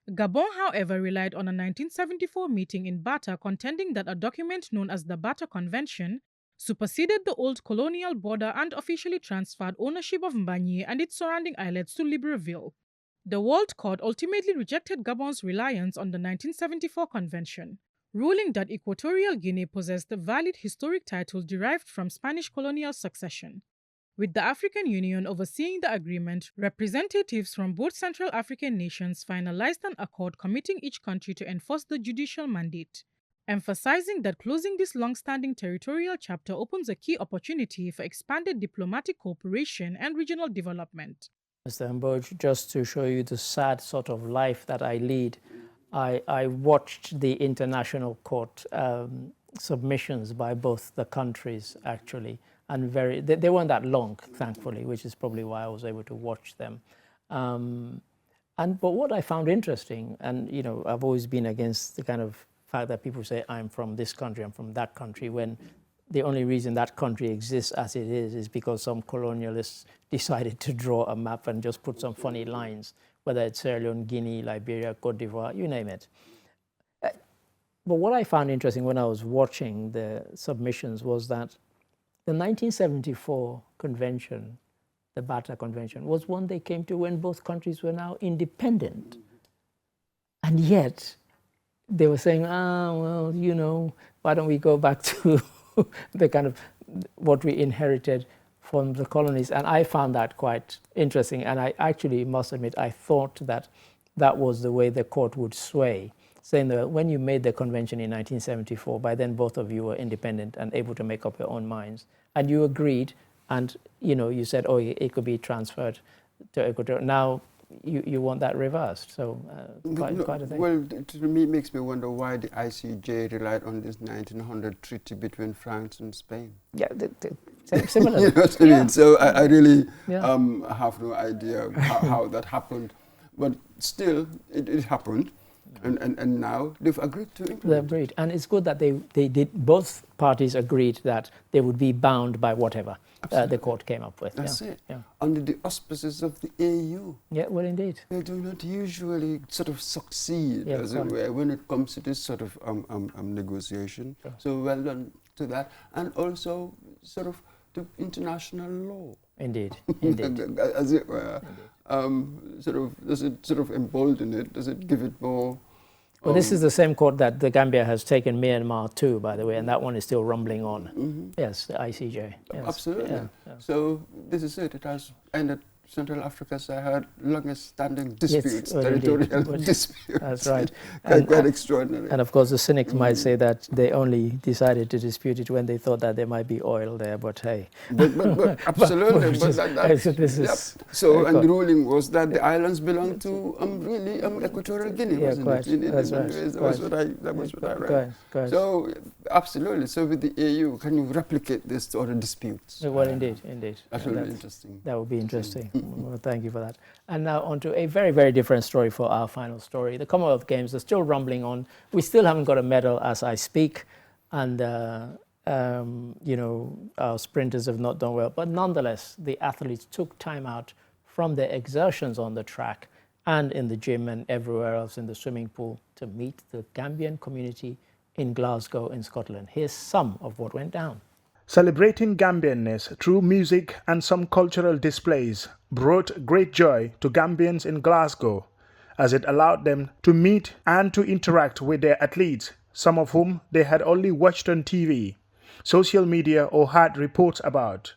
Gabon, however, relied on a 1974 meeting in Bata contending that a document known as the Bata Convention superseded the old colonial border and officially transferred ownership of Mbagnier and its surrounding islets to Libreville. The World Court ultimately rejected Gabon's reliance on the 1974 convention, ruling that Equatorial Guinea possessed a valid historic title derived from Spanish colonial succession. With the African Union overseeing the agreement, representatives from both Central African nations finalized an accord committing each country to enforce the judicial mandate, emphasizing that closing this long-standing territorial chapter opens a key opportunity for expanded diplomatic cooperation and regional development. Mr. Mboj, just to show you the sad sort of life that I lead, I watched the international court submissions by both the countries, actually, and they weren't that long, thankfully, which is probably why I was able to watch them. But what I found interesting, and you know, I've always been against the kind of fact that people say I'm from this country, I'm from that country, when the only reason that country exists as it is because some colonialists decided to draw a map and just put some funny lines, whether it's Sierra Leone, Guinea, Liberia, Cote d'Ivoire, you name it. But what I found interesting when I was watching the submissions was that the 1974 convention, the Bata Convention, was one they came to when both countries were now independent. And yet, they were saying, well, you know, why don't we go back to the kind of what we inherited from the colonies? And I found that quite interesting. And I actually must admit, I thought that that was the way the court would sway, saying that when you made the convention in 1974, by then both of you were independent and able to make up your own minds. And you agreed, and you know, you said, oh, it could be transferred to Ecuador. Now you want that reversed, so quite a thing. Well, to me, it makes me wonder why the ICJ relied on this 1900 treaty between France and Spain. Yeah, similar. You know what I mean? So I really have no idea how that happened. But still, it happened. And now they've agreed to implement. They've agreed. And it's good that they did, both parties agreed that they would be bound by whatever the court came up with. That's it. Yeah. Under the auspices of the AU. Yeah, well, indeed. They do not usually sort of succeed, as it were, when it comes to this sort of negotiation. Sure. So well done to that. And also sort of the international law. Indeed, indeed. As it were. Does it sort of embolden it? Does it give it more? Well, this is the same court that the Gambia has taken Myanmar to, by the way, and that one is still rumbling on. Mm-hmm. Yes, the ICJ. Yes. Absolutely. Yeah. So this is it. It has ended Central Africa's longest standing disputes, territorial disputes. That's right. Quite extraordinary. And of course, the cynics might say that they only decided to dispute it when they thought that there might be oil there, but hey. But absolutely. So, and the ruling was that the islands belong to Equatorial Guinea, wasn't it? That's right. That was what I read. So, absolutely. So with the AU, can you replicate this to other disputes? Well, indeed. That's really interesting. That would be interesting. Well, thank you for that. And now on to a very, very different story for our final story. The Commonwealth Games are still rumbling on. We still haven't got a medal as I speak. And, you know, our sprinters have not done well. But nonetheless, the athletes took time out from their exertions on the track and in the gym and everywhere else in the swimming pool to meet the Gambian community in Glasgow in Scotland. Here's some of what went down. Celebrating Gambianness through music and some cultural displays brought great joy to Gambians in Glasgow, as it allowed them to meet and to interact with their athletes, some of whom they had only watched on TV, social media or heard reports about.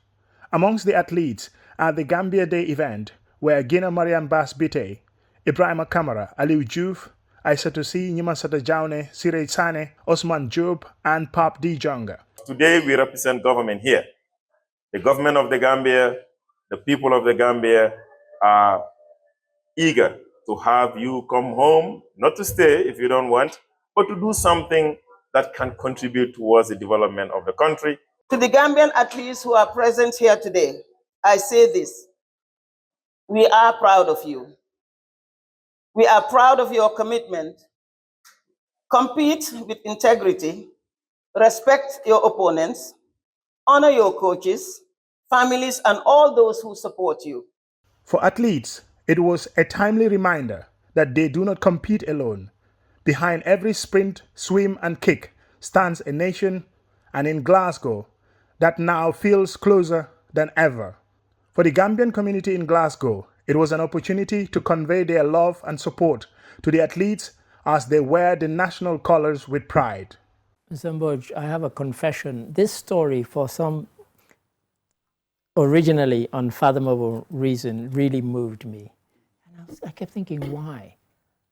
Amongst the athletes at the Gambia Day event were Gina Mariam Bass Bite, Ibrahima Kamara, Aliou Diouf, Aissatou Sy, Nyimansata Jawne, Siré Sane, Osman Job, and Pape D. Jonga. Today we represent government here. The government of the Gambia, the people of the Gambia are eager to have you come home, not to stay if you don't want, but to do something that can contribute towards the development of the country. To the Gambian athletes who are present here today, I say this: we are proud of you. We are proud of your commitment. Compete with integrity, respect your opponents, honor your coaches, families, and all those who support you. For athletes, it was a timely reminder that they do not compete alone. Behind every sprint, swim, and kick stands a nation, and in Glasgow, that now feels closer than ever. For the Gambian community in Glasgow, it was an opportunity to convey their love and support to the athletes as they wear the national colors with pride. Mr. Mboj, I have a confession. This story, for some originally unfathomable reason, really moved me. And I kept thinking, why?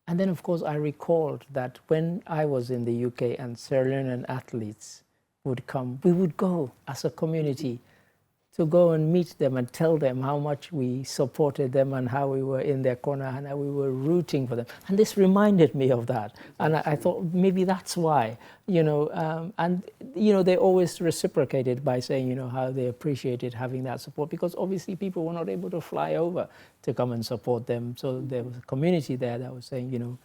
And then, of course, I recalled that when I was in the UK and Sierra Leonean athletes would come, we would go as a community to go and meet them and tell them how much we supported them and how we were in their corner and how we were rooting for them. And this reminded me of that. And I thought maybe that's why, you know, and, you know, they always reciprocated by saying, you know, how they appreciated having that support, because obviously people were not able to fly over to come and support them. So there was a community there that was saying, you know,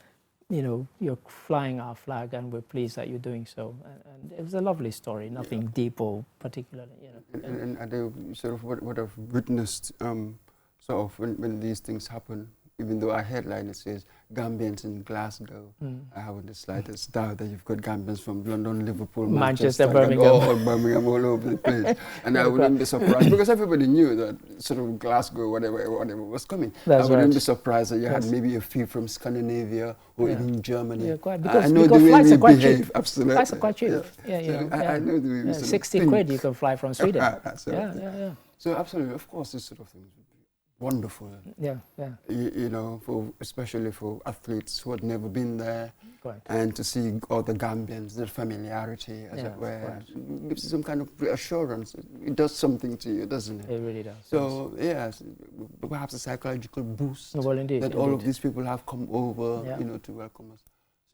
you're flying our flag and we're pleased that you're doing so. And it was a lovely story, nothing deep or particularly, you know. And I sort of what I've witnessed sort of when these things happen, even though our headline it says Gambians in Glasgow, I haven't the slightest doubt that you've got Gambians from London, Liverpool, Manchester, Birmingham, all over the place. And I wouldn't be surprised, because everybody knew that sort of Glasgow, whatever was coming. That's I wouldn't right. be surprised that you had maybe a few from Scandinavia or even Germany. Yeah, quite. I know because the way flights we are quite behave, cheap. absolutely. Flights are quite cheap. I know the way we sort of 60 think. quid you can fly from Sweden. Absolutely. So absolutely, of course, this sort of thing would be wonderful. Yeah. You know, especially for athletes who had never been there, Quite. and to see all the Gambians, the familiarity, as it were, gives you some kind of reassurance. It does something to you, doesn't it? It really does. So yes, perhaps a psychological boost Well, indeed, that all of these people have come over, you know, to welcome us.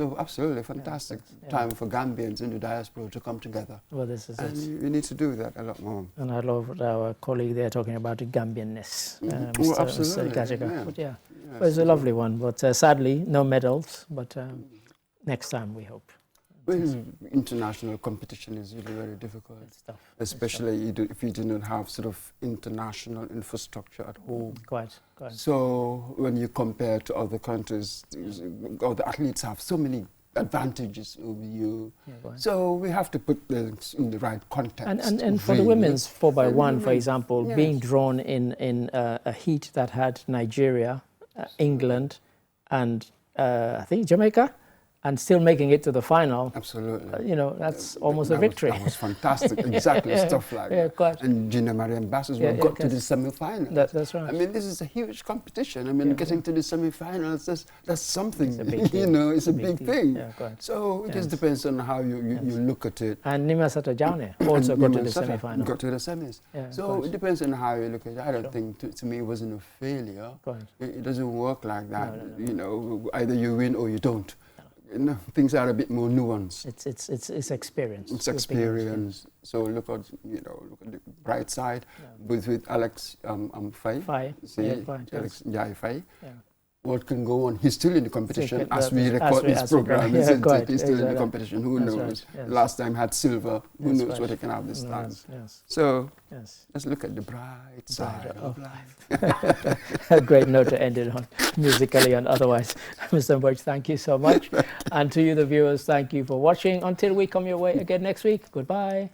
So absolutely fantastic time for Gambians in the diaspora to come together. Well, this is and it. we need to do that a lot more. And I love our colleague there talking about the Gambianness, Well, absolutely. Mr. Gachagua. Yeah. But yeah, Yes. well, it's a lovely one. But sadly, no medals. But next time, we hope. Well, international competition is really very difficult, especially if you do not have sort of international infrastructure at home. Quite. So when you compare to other countries, other athletes have so many advantages over you. So we have to put this in the right context. And for the women's 4x1, for example, being drawn in a heat that had Nigeria, England, and I think Jamaica, and still making it to the final. Absolutely. You know, that's almost a victory. That was fantastic, exactly, stuff like that. Quite. And Gina Mariam Bassos got to the semi-finals. That's right. I mean, this is a huge competition. I mean, getting to the semi-finals, that's something. It's a big you deal. know, it's a big thing. Yeah, quite. So it just depends on how you look at it. And Nima Satajane also got to the semi-final. Got to the semis. Yeah, so quite. it depends on how you look at it. I don't think, to me, it wasn't a failure. Quite. It doesn't work like that. No. You know, either you win or you don't. You know, things are a bit more nuanced. It's experience. It's experience. So look at the bright side with Alex Faye. Alex Njai Faye. What can go on? He's still in the competition as we record this program. He's still in the competition. Who knows? Last time had silver. Who knows what he can have this time? So let's look at the bright side of life. A great note to end it on, musically and otherwise. Mr. Mboj, thank you so much. And to you, the viewers, thank you for watching. Until we come your way again next week, goodbye.